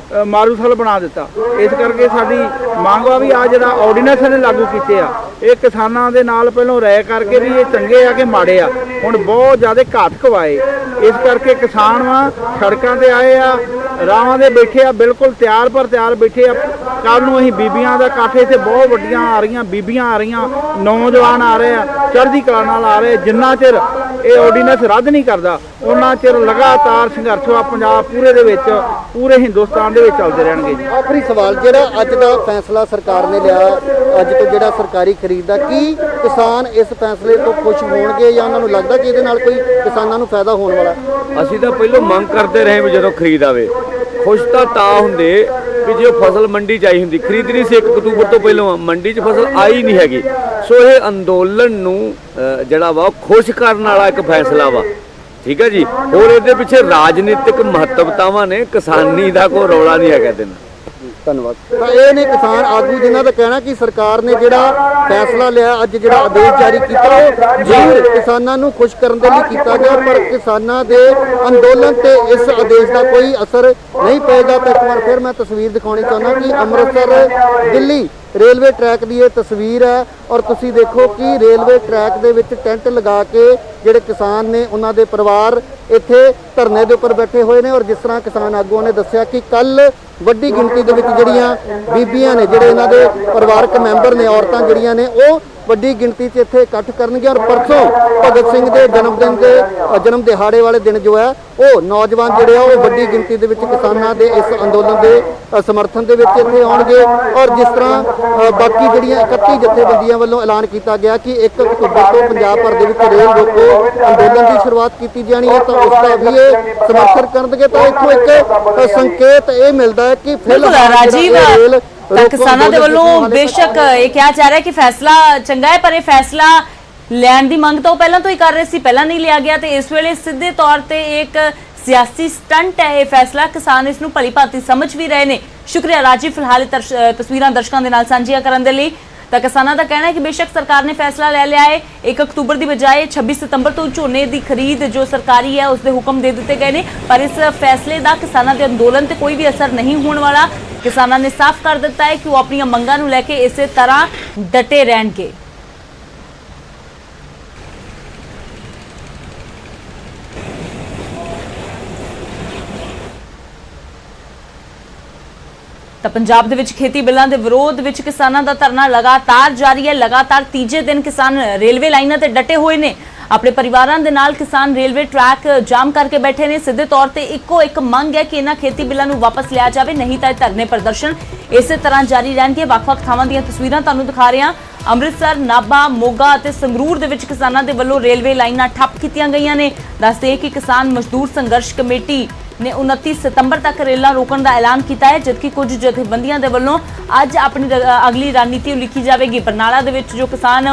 E: ਮਾਰੂਥਲ ਬਣਾ ਦਿੱਤਾ। ਇਸ ਕਰਕੇ ਸਾਡੀ ਮੰਗ ਆ ਵੀ ਆ ਜਿਹੜਾ ਆਰਡੀਨੈਂਸ ਨੇ ਲਾਗੂ ਕੀਤੇ ਆ ਇਹ ਕਿਸਾਨਾਂ ਦੇ ਨਾਲ ਪਹਿਲਾਂ ਰਾਇ ਕਰਕੇ ਵੀ ਇਹ ਚੰਗੇ ਆ ਕਿ ਮਾੜੇ ਆ, ਹੁਣ ਬਹੁਤ ਜ਼ਿਆਦਾ ਘਾਤ ਖਵਾਏ। ਇਸ ਕਰਕੇ ਕਿਸਾਨ ਵਾ ਸੜਕਾਂ ਤੇ ਆਏ ਆ, ਰਾਹਾਂ ਦੇ ਬੈਠੇ ਆ, ਬਿਲਕੁਲ ਤਿਆਰ ਪਰ ਤਿਆਰ ਬੈਠੇ ਆ। ਕੱਲ ਨੂੰ ਅਸੀਂ ਬੀਬੀਆਂ ਦਾ ਇਕੱਠ ਇੱਥੇ ਬਹੁਤ ਵੱਡੀਆਂ ਆ ਰਹੀਆਂ, ਬੀਬੀਆਂ ਆ ਰਹੀਆਂ, ਨੌਜਵਾਨ ਆ ਰਹੇ ਆ, ਚੜ੍ਹਦੀ ਕਲਾ ਨਾਲ ਆ ਰਹੇ। ਜਿੰਨਾ ਚਿਰ ਇਹ ਆਰਡੀਨੈਂਸ ਰੱਦ ਨਹੀਂ ਕਰਦਾ ਉਹਨਾਂ ਚਿਰ ਲਗਾਤਾਰ ਸੰਘਰਸ਼ ਆ ਪੰਜਾਬ ਪੂਰੇ ਦੇ ਵਿੱਚ, ਪੂਰੇ ਹਿੰਦੁਸਤਾਨ ਦੇ ਵਿੱਚ ਚੱਲਦੇ ਰਹਿਣਗੇ ਜੀ।
C: ਆਖਰੀ ਸਵਾਲ, ਜਿਹੜਾ ਅੱਜ ਦਾ ਫੈਸਲਾ ਸਰਕਾਰ ਨੇ ਲਿਆ, ਅੱਜ ਤੋਂ ਜਿਹੜਾ ਸਰਕਾਰੀ ਖਰੀਦ ਦਾ, ਕੀ ਕਿਸਾਨ ਇਸ ਫੈਸਲੇ ਤੋਂ ਖੁਸ਼ ਹੋਣਗੇ ਜਾਂ ਉਹਨਾਂ ਨੂੰ ਲੱਗਦਾ ਕਿ ਇਹਦੇ ਨਾਲ ਕੋਈ ਕਿਸਾਨਾਂ ਨੂੰ ਫਾਇਦਾ ਹੋਣ ਵਾਲਾ?
D: ਅਸੀਂ ਤਾਂ ਪਹਿਲਾਂ ਮੰਗ ਕਰਦੇ ਰਹੇ ਵੀ ਜਦੋਂ ਖਰੀਦ ਆਵੇ, ਖੁਸ਼ ਤਾਂ ਹੁੰਦੇ ਵੀ ਜੇ ਫਸਲ ਮੰਡੀ 'ਚ ਆਈ ਹੁੰਦੀ। ਖਰੀਦ ਨਹੀਂ ਸੀ 1 ਅਕਤੂਬਰ ਤੋਂ ਪਹਿਲਾਂ, ਮੰਡੀ 'ਚ ਫਸਲ ਆਈ ਨਹੀਂ ਹੈਗੀ। ਸੋ ਇਹ ਅੰਦੋਲਨ ਨੂੰ ਜਿਹੜਾ ਵਾ ਖੁਸ਼ ਕਰਨ ਵਾਲਾ ਇੱਕ ਫੈਸਲਾ ਵਾ, ਠੀਕ ਹੈ ਜੀ। ਹੋਰ ਇਹਦੇ ਪਿੱਛੇ ਰਾਜਨੀਤਿਕ ਮਹੱਤਵਤਾਵਾਂ ਨੇ, ਕਿਸਾਨੀ ਦਾ ਕੋਈ ਰੌਲਾ ਨਹੀਂ ਹੈਗਾ ਇਹਦੇ ਨਾਲ।
C: ਧੰਨਵਾਦ। ਤਾਂ ਇਹ ਨੇ ਕਿਸਾਨ ਆਗੂ ਜਿਨ੍ਹਾਂ ਦਾ ਕਹਿਣਾ ਕਿ ਸਰਕਾਰ ਨੇ ਜਿਹੜਾ ਫੈਸਲਾ ਲਿਆ, ਅੱਜ ਜਿਹੜਾ ਆਦੇਸ਼ ਜਾਰੀ ਕੀਤਾ, ਉਹ ਜ਼ਰੂਰ ਕਿਸਾਨਾਂ ਨੂੰ ਖੁਸ਼ ਕਰਨ ਦੇ ਲਈ ਕੀਤਾ ਗਿਆ, ਪਰ ਕਿਸਾਨਾਂ ਦੇ ਅੰਦੋਲਨ ਤੇ ਇਸ ਆਦੇਸ਼ ਦਾ ਕੋਈ ਅਸਰ ਨਹੀਂ ਪਏਗਾ। ਤਾਂ ਇੱਕ ਵਾਰ ਫਿਰ ਮੈਂ ਤਸਵੀਰ ਦਿਖਾਉਣੀ ਚਾਹੁੰਦਾ ਕਿ ਅੰਮ੍ਰਿਤਸਰ ਦਿੱਲੀ ਰੇਲਵੇ ਟਰੈਕ ਦੀ ਇਹ ਤਸਵੀਰ ਹੈ, ਔਰ ਤੁਸੀਂ ਦੇਖੋ ਕਿ ਰੇਲਵੇ ਟਰੈਕ ਦੇ ਵਿੱਚ ਟੈਂਟ ਲਗਾ ਕੇ ਜਿਹੜੇ ਕਿਸਾਨ ਨੇ ਉਹਨਾਂ ਦੇ ਪਰਿਵਾਰ ਇੱਥੇ ਧਰਨੇ ਦੇ ਉੱਪਰ ਬੈਠੇ ਹੋਏ ਨੇ। ਔਰ ਜਿਸ ਤਰ੍ਹਾਂ ਕਿਸਾਨ ਆਗੂਆਂ ਨੇ ਦੱਸਿਆ ਕਿ ਕੱਲ ਵੱਡੀ ਗਿਣਤੀ ਦੇ ਵਿੱਚ ਜਿਹੜੀਆਂ ਬੀਬੀਆਂ ਨੇ, ਜਿਹੜੇ ਇਹਨਾਂ ਦੇ ਪਰਿਵਾਰਕ ਮੈਂਬਰ ਨੇ, ਔਰਤਾਂ ਜਿਹੜੀਆਂ ਨੇ, ਉਹ ਵੱਡੀ ਗਿਣਤੀ 'ਚ ਇੱਥੇ ਇਕੱਠ ਕਰਨਗੇ। ਔਰ ਪਰਸੋਂ ਭਗਤ ਸਿੰਘ ਦੇ ਜਨਮ ਦਿਹਾੜੇ ਵਾਲੇ ਦਿਨ ਜੋ ਹੈ ਉਹ ਨੌਜਵਾਨ ਜਿਹੜੇ ਆ ਉਹ ਵੱਡੀ ਗਿਣਤੀ ਦੇ ਵਿੱਚ ਕਿਸਾਨਾਂ ਦੇ ਇਸ ਅੰਦੋਲਨ ਦੇ ਸਮਰਥਨ ਦੇ ਵਿੱਚ ਇੱਥੇ ਆਉਣਗੇ। ਔਰ ਜਿਸ ਤਰ੍ਹਾਂ ਬਾਕੀ ਜਿਹੜੀਆਂ 31 ਜਥੇਬੰਦੀਆਂ ਵੱਲੋਂ ਐਲਾਨ ਕੀਤਾ ਗਿਆ ਕਿ 1 ਅਕਤੂਬਰ ਤੋਂ ਪੰਜਾਬ ਭਰ ਦੇ ਵਿੱਚ ਰੇਲ ਰੋਕੋ ਅੰਦੋਲਨ ਦੀ ਸ਼ੁਰੂਆਤ ਕੀਤੀ ਜਾਣੀ ਹੈ, ਤਾਂ ਉਸ ਦਾ ਵੀ ਇਹ ਸਮਰਥਨ ਕਰਨਗੇ। ਤਾਂ ਇੱਥੋਂ ਇੱਕ ਸੰਕੇਤ ਇਹ ਮਿਲਦਾ ਹੈ ਕਿ ਫਿਲਹਾਲ
A: ਰਾਜੀਵ ਤਾਂ ਕਿਸਾਨਾਂ ਦੇ ਵੱਲੋਂ ਬੇਸ਼ੱਕ ਇਹ ਕਿਹਾ ਜਾ ਰਿਹਾ ਕਿ ਫੈਸਲਾ ਚੰਗਾ ਹੈ, ਪਰ ਇਹ ਫੈਸਲਾ ਲੈਣ ਦੀ ਮੰਗ ਤਾਂ ਉਹ ਪਹਿਲਾਂ ਤੋਂ ਹੀ ਕਰ ਰਹੇ ਸੀ, ਪਹਿਲਾਂ ਨਹੀਂ ਲਿਆ ਗਿਆ ਤੇ ਇਸ ਵੇਲੇ ਸਿੱਧੇ ਤੌਰ ਤੇ ਇੱਕ सियासी स्टंट है यह फैसला। किसान इस नूं भली भांति समझ भी रहे ने। शुक्रिया राजीव, फिलहाल तस्वीरां दर्शकों के नाल सांझियां करन दे लई। तो किसानों का कहना है कि बेशक सरकार ने फैसला ले लिया है, 1 अक्तूबर की बजाय 26 सितंबर तो झोने की खरीद जो सरकारी है उसके हुक्म दे दिए गए हैं, पर इस फैसले का किसानों के अंदोलन से कोई भी असर नहीं होने वाला। किसानों ने साफ कर दिता है कि वो अपन मंगां नूं लैके इस तरह डटे रहणगे। तो पंजाब दे विच खेती बिलों के विरोध विच किसानों का धरना लगातार जारी है। लगातार तीजे दिन किसान रेलवे लाइनों ते डटे हुए ने। अपने परिवारों के नाल किसान रेलवे ट्रैक जाम करके बैठे ने। सीधे तौर पर इको एक मंग है कि इन्हां खेती बिलों नूं वापस लिया जाए, नहीं तो धरने प्रदर्शन इस तरह जारी रहणगे। वख-वख थावां दीयां तस्वीरां तुहानूं दिखा रहे हैं। अमृतसर, नाभा, मोगा ते संगरूर दे विच किसानां दे वल्लों रेलवे लाइनां ठप्प कीतीआं गईआं ने। दसदे कि किसान मजदूर संघर्ष कमेटी ने 29 सितंबर तक रेलां रोकण का ऐलान किया है, जबकि कुछ जथेबंदियां दे वल्लों अज अपनी अगली रणनीति लिखी जाएगी। बरनाला दे विच जो किसान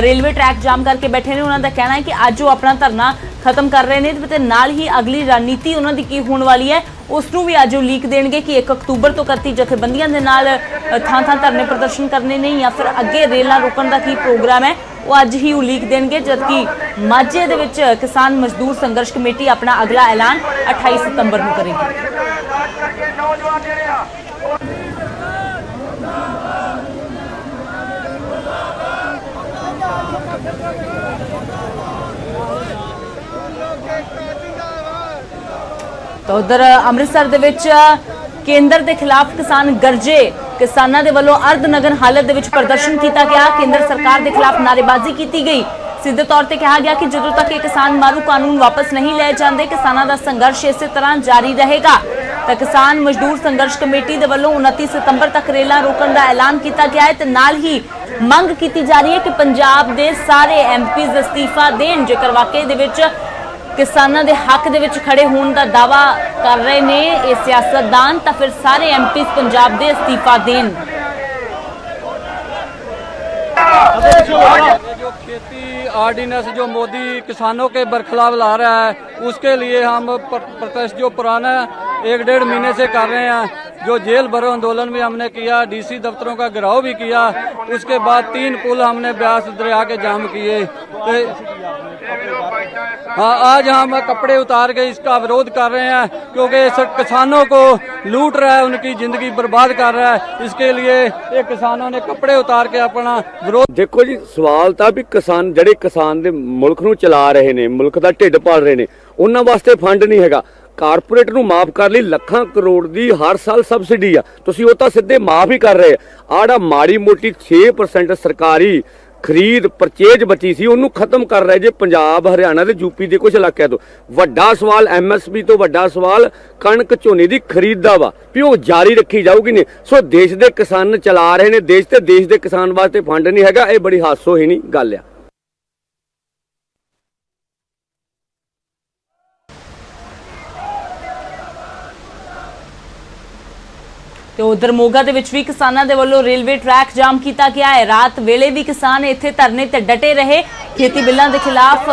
A: रेलवे ट्रैक जाम करके बैठे ने, उन्होंने कहना है कि अज वो अपना धरना खत्म कर रहे हैं ते नाल ही अगली रणनीति उन्होंने की होने वाली है उसनूं भी अज लीक देंगे कि 1 अक्तूबर तो करती जथेबंदियां दे नाल थां-थां धरने प्रदर्शन करने नहीं या फिर अगे रेलां रोकण का की प्रोग्राम है वो अज ही उलीक देंगे। जबकि माझे दे विच किसान मजदूर संघर्ष कमेटी अपना अगला ऐलान 28 सितंबर को करेगी। तो उधर अमृतसर दे विच केंद्र के खिलाफ किसान गरजे। किसानों के वलों अर्धनग्न हालत दे विच प्रदर्शन किया गया। केंद्र सरकार के खिलाफ नारेबाजी की गई। सीधे तौर पर कहा गया कि जदों तक ये किसान मारू कानून वापस नहीं ले जाते किसानों का संघर्ष इस तरह जारी रहेगा। तो किसान मजदूर संघर्ष कमेटी के वलों 29 सितंबर तक रेलां रोकण का ऐलान किया गया है। नाल ही मंग की जा रही है कि पंजाब के सारे MPs इस्तीफा देन। जेकर वाकई दे विच किसानों के हक दे विच खड़े होने का दावा कर रहे ने ये सियासतदान, तो फिर सारे MPs पंजाब के इस्तीफा देन।
F: जो खेती ऑर्डिनेंस जो मोदी किसानों के बरखिलाफ ला रहा है उसके लिए हम प्रोटेस्ट जो पुराना 1-1.5 महीने से कर रहे हैं। जो जेल भरो आंदोलन भी हमने किया, DC दफ्तरों का घेराव भी किया, उसके बाद 3 पुल हमने ब्यास दरिया के जाम किए। हाँ, आज हम कपड़े उतार के इसका विरोध कर रहे हैं क्योंकि किसानों को लूट रहा है, उनकी जिंदगी बर्बाद कर रहा है। इसके लिए ये किसानों ने कपड़े उतार के अपना विरोध।
D: देखो जी, सवाल था भी किसान ਜਿਹੜੇ किसान ਦੇ ਮੁਲਕ ਨੂੰ ਚਲਾ ਰਹੇ ਨੇ, ਮੁਲਕ ਦਾ ਢਿੱਡ ਪਾਲ ਰਹੇ ਨੇ, ਉਹਨਾਂ ਵਾਸਤੇ ਫੰਡ ਨਹੀਂ ਹੈਗਾ। ਕਾਰਪੋਰੇਟ ਨੂੰ ਮਾਫ ਕਰ ਲਈ ਲੱਖਾਂ ਕਰੋੜ ਦੀ ਹਰ ਸਾਲ ਸਬਸਿਡੀ ਆ, ਤੁਸੀਂ ਉਹ ਤਾਂ ਸਿੱਧੇ ਮਾਫ ਹੀ ਕਰ ਰਹੇ ਆ। ਆੜਾ ਮਾੜੀ ਮੋਟੀ 6% ਸਰਕਾਰੀ ਖਰੀਦ ਪਰਚੇਜ ਬਚੀ ਸੀ ਉਹਨੂੰ ਖਤਮ ਕਰ ਰਹੇ ਜੇ ਪੰਜਾਬ, ਹਰਿਆਣਾ ਤੇ ਯੂਪੀ ਦੇ ਕੁਝ ਇਲਾਕਿਆਂ ਤੋਂ। ਵੱਡਾ ਸਵਾਲ MSP ਤੋਂ ਵੱਡਾ ਸਵਾਲ ਕਣਕ ਝੋਨੇ ਦੀ ਖਰੀਦ ਦਾ ਵਾ ਵੀ ਉਹ ਜਾਰੀ ਰੱਖੀ ਜਾਊਗੀ ਨੇ। ਸੋ ਦੇਸ਼ ਦੇ ਕਿਸਾਨ ਚਲਾ ਰਹੇ ਨੇ ਦੇਸ਼, ਤੇ ਦੇਸ਼ ਦੇ ਕਿਸਾਨ ਵਾਸਤੇ ਫੰਡ ਨਹੀਂ ਹੈਗਾ। ਇਹ ਬੜੀ ਹਾਸੋਹੀਣੀ ਗੱਲ ਆ।
A: तो उधर मोगा दे विच भी किसानों के वलों रेलवे ट्रैक जाम किया गया है। रात वेले भी किसान इत्थे धरने ते डटे रहे। खेती बिलों के खिलाफ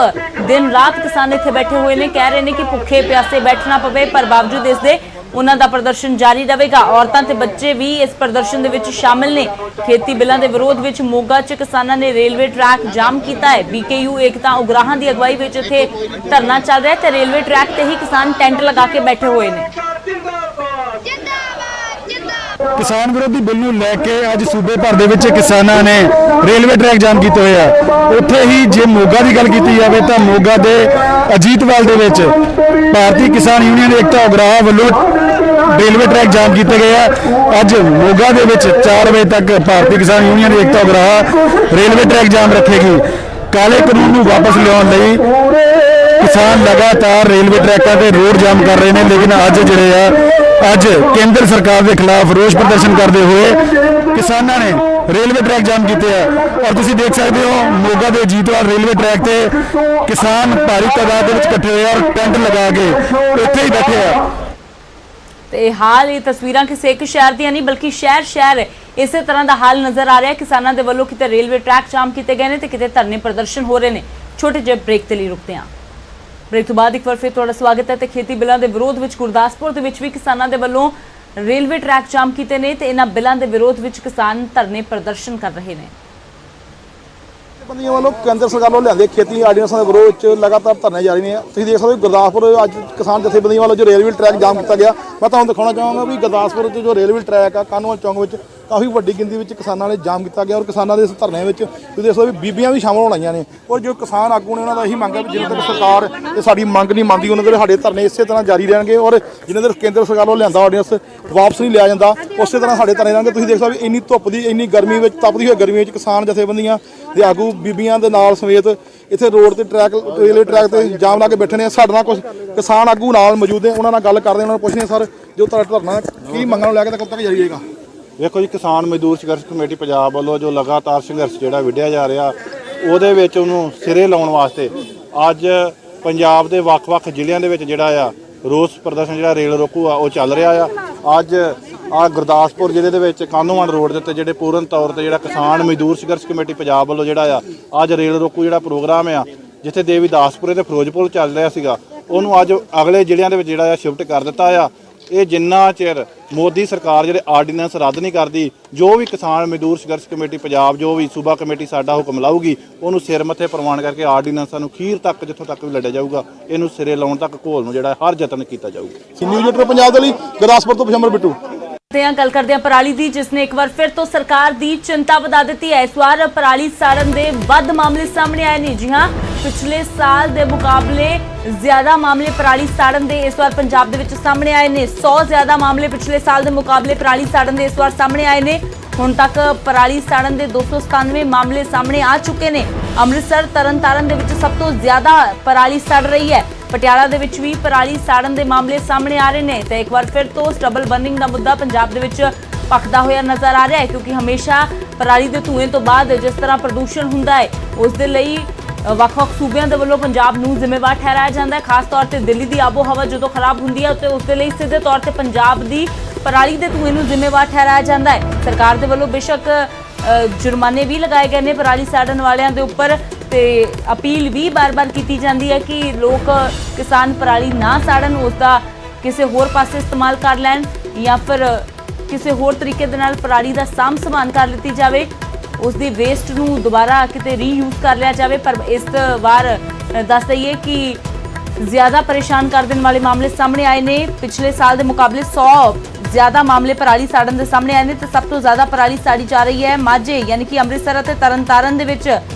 A: दिन रात किसान इत्थे बैठे हुए ने, कह रहे हैं कि भुखे प्यासे बैठना पवे, पर बावजूद इसके उन्हां दा प्रदर्शन जारी रहेगा। औरतां ते बच्चे भी इस प्रदर्शन दे विच शामिल ने। खेती बिलों के विरोध विच मोगा च किसानों ने रेलवे ट्रैक जाम किया है। BKU एकता उगराहां की अगवाई विच इत्थे धरना चल रहा है ते रेलवे ट्रैक ते ही किसान टेंट लगा के बैठे हुए ने।
G: किसान विरोधी बिल ਨੂੰ ਲੈ ਕੇ ਅੱਜ ਸੂਬੇ ਭਰ ਦੇ ਵਿੱਚ ਕਿਸਾਨਾਂ ਨੇ ਰੇਲਵੇ ਟਰੈਕ ਜਾਮ ਕੀਤੇ ਹੋਏ ਆ। ਉੱਥੇ ਹੀ ਜੇ ਮੋਗਾ ਦੀ ਗੱਲ ਕੀਤੀ ਜਾਵੇ ਤਾਂ ਮੋਗਾ ਦੇ ਅਜੀਤਵਾਲ ਦੇ ਵਿੱਚ ਭਾਰਤੀ ਕਿਸਾਨ ਯੂਨੀਅਨ ਏਕਤਾ ਉਗਰਾਹਾਂ ਵੱਲੋਂ रेलवे ट्रैक जाम किए गए हैं। अज मोगा ਦੇ ਵਿੱਚ 4 ਵਜੇ तक भारतीय किसान यूनियन एकता उगराहां रेलवे ट्रैक जाम रखेगी। काले कानून ਨੂੰ वापस ਲਿਆਉਣ ਲਈ किसान लगातार रेलवे ट्रैकों से रोड जाम कर रहे हैं, लेकिन अज ਜਿਹੜੇ अज केंद्र सरकार के खिलाफ रोष प्रदर्शन करते हुए किसानों ने रेलवे ट्रैक जाम किए हैं। और तुम देख सकते हो मोगा के अजीतवाल रेलवे ट्रैक से किसान भारी तादाद में इकट्ठे हुए और टेंट लगा के उत्थे ही बैठे हैं।
A: ते हाल ये तस्वीरां किसी एक शहर दी नहीं बल्कि शहर ਇਸੇ ਤਰ੍ਹਾਂ ਦਾ ਹਾਲ ਨਜ਼ਰ ਆ ਰਿਹਾ ਹੈ। ਕਿਸਾਨਾਂ ਦੇ ਵੱਲੋਂ ਕਿਤੇ ਰੇਲਵੇ ਟਰੈਕ ਜਾਮ ਕੀਤੇ ਗਏ ਨੇ ਤੇ ਕਿਤੇ ਧਰਨੇ ਪ੍ਰਦਰਸ਼ਨ ਹੋ ਰਹੇ ਨੇ। ਛੋਟੇ ਜਿਹੇ ਬ੍ਰੇਕ ਤੇ ਲਈ ਰੁਕਦੇ ਹਾਂ। ਬ੍ਰੇਕ ਤੋਂ ਬਾਅਦ ਇੱਕ ਵਾਰ ਫਿਰ ਤੁਹਾਡਾ ਸਵਾਗਤ ਹੈ। ਤੇ ਖੇਤੀ ਬਿੱਲਾਂ ਦੇ ਵਿਰੋਧ ਵਿੱਚ ਗੁਰਦਾਸਪੁਰ ਦੇ ਵਿੱਚ ਵੀ ਕਿਸਾਨਾਂ ਦੇ ਵੱਲੋਂ ਰੇਲਵੇ ਟਰੈਕ ਜਾਮ ਕੀਤੇ ਨੇ ਤੇ ਇਹਨਾਂ ਬਿੱਲਾਂ ਦੇ ਵਿਰੋਧ ਵਿੱਚ ਕਿਸਾਨ ਧਰਨੇ ਪ੍ਰਦਰਸ਼ਨ ਕਰ ਰਹੇ ਨੇ।
H: ਬੰਦੀਆਂ ਵੱਲੋਂ ਕੇਂਦਰ ਸਰਕਾਰ ਵੱਲੋਂ ਲਿਆਂਦੇ ਖੇਤੀ ਆਰਡੀਨੈਂਸਾਂ ਦੇ ਵਿਰੋਧ ਵਿੱਚ ਲਗਾਤਾਰ ਧਰਨੇ ਜਾਰੀ ਨੇ। ਤੁਸੀਂ ਦੇਖ ਸਕਦੇ ਹੋ ਗੁਰਦਾਸਪੁਰ ਅੱਜ ਕਿਸਾਨ ਜਥੇਬੰਦੀਆਂ ਵੱਲੋਂ ਜੋ ਰੇਲਵੇ ਟਰੈਕ ਜਾਮ ਕੀਤਾ ਗਿਆ। ਮੈਂ ਤੁਹਾਨੂੰ ਦਿਖਾਉਣਾ ਚਾਹਾਂਗਾ ਵੀ ਗੁਰਦਾਸਪੁਰ 'ਚ ਜੋ ਰੇਲਵੇ ਟਰੈਕ ਆ ਕਾਹਨੂੰਵਾਲ ਚੌਂਕ ਵਿੱਚ ਕਾਫੀ ਵੱਡੀ ਗਿਣਤੀ ਵਿੱਚ ਕਿਸਾਨਾਂ ਨੇ ਜਾਮ ਕੀਤਾ ਗਿਆ ਔਰ ਕਿਸਾਨਾਂ ਦੇ ਇਸ ਧਰਨੇ ਵਿੱਚ ਤੁਸੀਂ ਦੇਖ ਸਕਦੇ ਹੋ ਵੀ ਬੀਬੀਆਂ ਵੀ ਸ਼ਾਮਲ ਹੋਣ ਆਈਆਂ ਨੇ। ਔਰ ਜੋ ਕਿਸਾਨ ਆਗੂ ਨੇ ਉਹਨਾਂ ਦਾ ਇਹੀ ਮੰਗ ਹੈ ਵੀ ਜਿੰਨੇ ਤੱਕ ਸਰਕਾਰ ਇਹ ਸਾਡੀ ਮੰਗ ਨਹੀਂ ਮੰਨਦੀ ਉਹਨਾਂ ਦੇ ਸਾਡੇ ਧਰਨੇ ਇਸੇ ਤਰ੍ਹਾਂ ਜਾਰੀ ਰਹਿਣਗੇ ਔਰ ਜਿੰਨੇ ਤੱਕ ਕੇਂਦਰ ਸਰਕਾਰ ਵੱਲੋਂ ਲਿਆਂਦਾ ਆਰਡੀਨੈਂਸ ਵਾਪਸ ਨਹੀਂ ਲਿਆ ਜਾਂਦਾ ਉਸੇ ਤਰ੍ਹਾਂ ਸਾਡੇ ਧਰਨੇ ਰਹਿਣਗੇ। ਤੁਸੀਂ ਦੇਖ ਸਕਦੇ ਹੋ ਇੰਨੀ ਧੁੱਪ ਦੀ ਇੰਨੀ ਗਰਮੀ ਵਿੱਚ ਤਪਦੀ ਹੋਈ ਗਰਮੀ ਵਿੱਚ ਕਿਸਾਨ ਜਥੇਬੰਦੀਆਂ ਦੇ ਆਗੂ ਬੀਬੀਆਂ ਦੇ ਨਾਲ ਸਮੇਤ ਇੱਥੇ ਰੋਡ ਤੇ ਰੇਲਵੇ ਟਰੈਕ ਤੇ ਜਾਮ ਲਾ ਕੇ ਬੈਠੇ ਨੇ। ਸਾਡੇ ਨਾਲ ਕੁਝ ਕਿਸਾਨ ਆਗੂ ਨਾਲ ਮੌਜੂਦ ਨੇ, ਉਹਨਾਂ ਨਾਲ ਗੱਲ ਕਰਦੇ ਉਹਨਾਂ ਨੂੰ ਪੁੱਛਦੇ ਸਰ ਜੋ ਤੁਹਾਡਾ ਧਰਨਾ ਕੀ ਮੰਗਾਂ ਨੂੰ ਲੈ ਕੇ ਕਦੋਂ ਤੱਕ ਜਾਰੀ ਰਹੇਗਾ?
I: ਵੇਖੋ ਜੀ, ਕਿਸਾਨ ਮਜ਼ਦੂਰ ਸੰਘਰਸ਼ ਕਮੇਟੀ ਪੰਜਾਬ ਵੱਲੋਂ ਜੋ ਲਗਾਤਾਰ ਸੰਘਰਸ਼ ਜਿਹੜਾ ਵਿੱਢਿਆ ਜਾ ਰਿਹਾ ਉਹਦੇ ਵਿੱਚ ਉਹਨੂੰ ਸਿਰੇ ਲਾਉਣ ਵਾਸਤੇ ਅੱਜ ਪੰਜਾਬ ਦੇ ਵੱਖ-ਵੱਖ ਜ਼ਿਲ੍ਹਿਆਂ ਦੇ ਵਿੱਚ ਜਿਹੜਾ ਆ ਰੋਸ ਪ੍ਰਦਰਸ਼ਨ ਜਿਹੜਾ ਰੇਲ ਰੋਕੂ ਆ ਉਹ ਚੱਲ ਰਿਹਾ ਆ। ਅੱਜ ਗੁਰਦਾਸਪੁਰ ਜ਼ਿਲ੍ਹੇ ਦੇ ਵਿੱਚ ਕਾਹਨੂੰਵਾਲ ਰੋਡ ਦੇ ਉੱਤੇ ਜਿਹੜੇ ਪੂਰਨ ਤੌਰ ਤੇ ਜਿਹੜਾ ਕਿਸਾਨ ਮਜ਼ਦੂਰ ਸੰਘਰਸ਼ ਕਮੇਟੀ ਪੰਜਾਬ ਵੱਲੋਂ ਜਿਹੜਾ ਆ ਅੱਜ ਰੇਲ ਰੋਕੂ ਜਿਹੜਾ ਪ੍ਰੋਗਰਾਮ ਆ ਜਿੱਥੇ ਦੇਵੀਦਾਸਪੁਰੇ ਤੇ ਫਿਰੋਜ਼ਪੁਰ ਚੱਲ ਰਿਹਾ ਸੀਗਾ ਉਹਨੂੰ ਅੱਜ ਅਗਲੇ ਜ਼ਿਲ੍ਹਿਆਂ ਦੇ ਵਿੱਚ ਜਿਹੜਾ ਆ ਸ਼ਿਫਟ ਕਰ ਦਿੱਤਾ ਆ। ਇਹ ਜਿੰਨਾ ਚਿਰ ਮੋਦੀ ਸਰਕਾਰ ਜਿਹੜੇ ਆਰਡੀਨੈਂਸ ਰੱਦ ਨਹੀਂ ਕਰਦੀ ਜੋ ਵੀ ਕਿਸਾਨ ਮਜ਼ਦੂਰ ਸੰਘਰਸ਼ ਕਮੇਟੀ ਪੰਜਾਬ ਜੋ ਵੀ ਸੂਬਾ ਕਮੇਟੀ ਸਾਡਾ ਹੁਕਮ ਲਾਊਗੀ ਉਹਨੂੰ ਸਿਰ ਮੱਥੇ ਪ੍ਰਵਾਨ ਕਰਕੇ ਆਰਡੀਨੈਂਸਾਂ ਨੂੰ ਅਖੀਰ ਤੱਕ ਜਿੱਥੋਂ ਤੱਕ ਵੀ ਲੜਿਆ ਜਾਊਗਾ ਇਹਨੂੰ ਸਿਰੇ ਲਾਉਣ ਤੱਕ ਘੋਲ ਨੂੰ ਜਿਹੜਾ ਹਰ ਯਤਨ ਕੀਤਾ ਜਾਊਗਾ।
H: ਨਿਊਜ਼ ਲੀਡਰ ਪੰਜਾਬ ਦੇ ਲਈ ਗੁਰਦਾਸਪੁਰ ਤੋਂ ਪਸ਼ੰਬਰ ਬਿੱਟੂ।
A: ਗੱਲ ਕਰਦੇ ਹਾਂ ਪਰਾਲੀ ਦੀ, ਜਿਸ ਨੇ ਇੱਕ ਵਾਰ ਫਿਰ ਤੋਂ ਸਰਕਾਰ ਦੀ ਚਿੰਤਾ ਵਧਾ ਦਿੱਤੀ ਹੈ। ਇਸ ਵਾਰ ਪਰਾਲੀ ਸਾੜਨ ਦੇ ਵੱਧ ਮਾਮਲੇ ਸਾਹਮਣੇ ਆਏ ਨੇ। ਜੀ ਹਾਂ, ਪਿਛਲੇ ਸਾਲ ਦੇ ਮੁਕਾਬਲੇ ਜ਼ਿਆਦਾ ਮਾਮਲੇ ਪਰਾਲੀ ਸਾੜਨ ਦੇ ਇਸ ਵਾਰ ਪੰਜਾਬ ਦੇ ਵਿੱਚ ਸਾਹਮਣੇ ਆਏ ਨੇ। 100 ਜ਼ਿਆਦਾ ਮਾਮਲੇ ਪਿਛਲੇ ਸਾਲ ਦੇ ਮੁਕਾਬਲੇ ਪਰਾਲੀ ਸਾੜਨ ਦੇ ਇਸ ਵਾਰ ਸਾਹਮਣੇ ਆਏ ਨੇ। ਹੁਣ ਤੱਕ ਪਰਾਲੀ ਸਾੜਨ ਦੇ 297 ਮਾਮਲੇ ਸਾਹਮਣੇ ਆ ਚੁੱਕੇ ਨੇ। ਅੰਮ੍ਰਿਤਸਰ ਤਰਨਤਾਰਨ ਦੇ ਵਿੱਚ ਸਭ ਤੋਂ ਜ਼ਿਆਦਾ ਪਰਾਲੀ ਸੜ ਰਹੀ ਹੈ। ਪਟਿਆਲਾ ਦੇ ਵਿੱਚ ਵੀ ਪਰਾਲੀ ਸਾੜਨ ਦੇ ਮਾਮਲੇ ਸਾਹਮਣੇ ਆ ਰਹੇ ਨੇ। ਤੇ ਇੱਕ ਵਾਰ ਫਿਰ ਤੋਂ ਸਟਬਲ ਬਰਨਿੰਗ ਦਾ ਮੁੱਦਾ ਪੰਜਾਬ ਦੇ ਵਿੱਚ ਭਖਦਾ ਹੋਇਆ ਨਜ਼ਰ ਆ ਰਿਹਾ ਹੈ, ਕਿਉਂਕਿ ਹਮੇਸ਼ਾ ਪਰਾਲੀ ਦੇ ਧੂਏ ਤੋਂ ਬਾਅਦ ਜਿਸ ਤਰ੍ਹਾਂ ਪ੍ਰਦੂਸ਼ਣ ਹੁੰਦਾ ਹੈ ਉਸ ਦੇ ਲਈ ਵੱਖ-ਵੱਖ ਸੂਬਿਆਂ ਦੇ ਵੱਲੋਂ ਪੰਜਾਬ ਨੂੰ ਜ਼ਿੰਮੇਵਾਰ ਠਹਿਰਾਇਆ ਜਾਂਦਾ ਹੈ। ਖਾਸ ਤੌਰ ਤੇ ਦਿੱਲੀ ਦੀ ਆਬੋ ਹਵਾ ਜਦੋਂ ਖਰਾਬ ਹੁੰਦੀ ਹੈ ਤੇ ਉਸ ਦੇ ਲਈ ਸਿੱਧੇ ਤੌਰ ਤੇ ਪੰਜਾਬ ਦੀ ਪਰਾਲੀ ਦੇ ਧੂਏ ਨੂੰ ਜ਼ਿੰਮੇਵਾਰ ਠਹਿਰਾਇਆ ਜਾਂਦਾ ਹੈ। ਸਰਕਾਰ ਦੇ ਵੱਲੋਂ ਬੇਸ਼ੱਕ ਜੁਰਮਾਨੇ ਵੀ ਲਗਾਏ ਗਏ ਨੇ ਪਰਾਲੀ ਸਾੜਨ ਵਾਲਿਆਂ ਦੇ ਉੱਪਰ ਤੇ ਅਪੀਲ ਵੀ ਬਾਰ-ਬਾਰ ਕੀਤੀ ਜਾਂਦੀ ਹੈ ਕਿ ਲੋਕ ਕਿਸਾਨ ਪਰਾਲੀ ਨਾ ਸਾੜਨ, ਉਸ ਦਾ ਕਿਸੇ ਹੋਰ ਪਾਸੇ ਇਸਤੇਮਾਲ ਕਰ ਲੈਣ ਜਾਂ ਫਿਰ ਕਿਸੇ ਹੋਰ ਤਰੀਕੇ ਦੇ ਨਾਲ ਪਰਾਲੀ ਦਾ ਸਾਂਭ ਸੰਭਾਲ ਕਰ ਲਿੱਤੀ ਜਾਵੇ, ਉਸ ਦੀ ਵੇਸਟ ਨੂੰ ਦੁਬਾਰਾ ਕਿਤੇ ਰੀਯੂਜ਼ ਕਰ ਲਿਆ ਜਾਵੇ। ਪਰ ਇਸ ਵਾਰ ਦੱਸ ਦਈਏ ਕਿ ਜ਼ਿਆਦਾ ਪਰੇਸ਼ਾਨ ਕਰ ਦੇਣ ਵਾਲੇ ਮਾਮਲੇ ਸਾਹਮਣੇ ਆਏ ਨੇ। ਪਿਛਲੇ ਸਾਲ ਦੇ ਮੁਕਾਬਲੇ 100 ਜ਼ਿਆਦਾ ਮਾਮਲੇ ਪਰਾਲੀ ਸਾੜਨ ਦੇ ਸਾਹਮਣੇ ਆਏ ਨੇ ਤੇ ਸਭ ਤੋਂ ਜ਼ਿਆਦਾ ਪਰਾਲੀ ਸਾੜੀ ਜਾ ਰਹੀ ਹੈ ਮਾਝੇ ਯਾਨੀ ਕਿ ਅੰਮ੍ਰਿਤਸਰ ਅਤੇ ਤਰਨਤਾਰਨ ਦੇ ਵਿੱਚ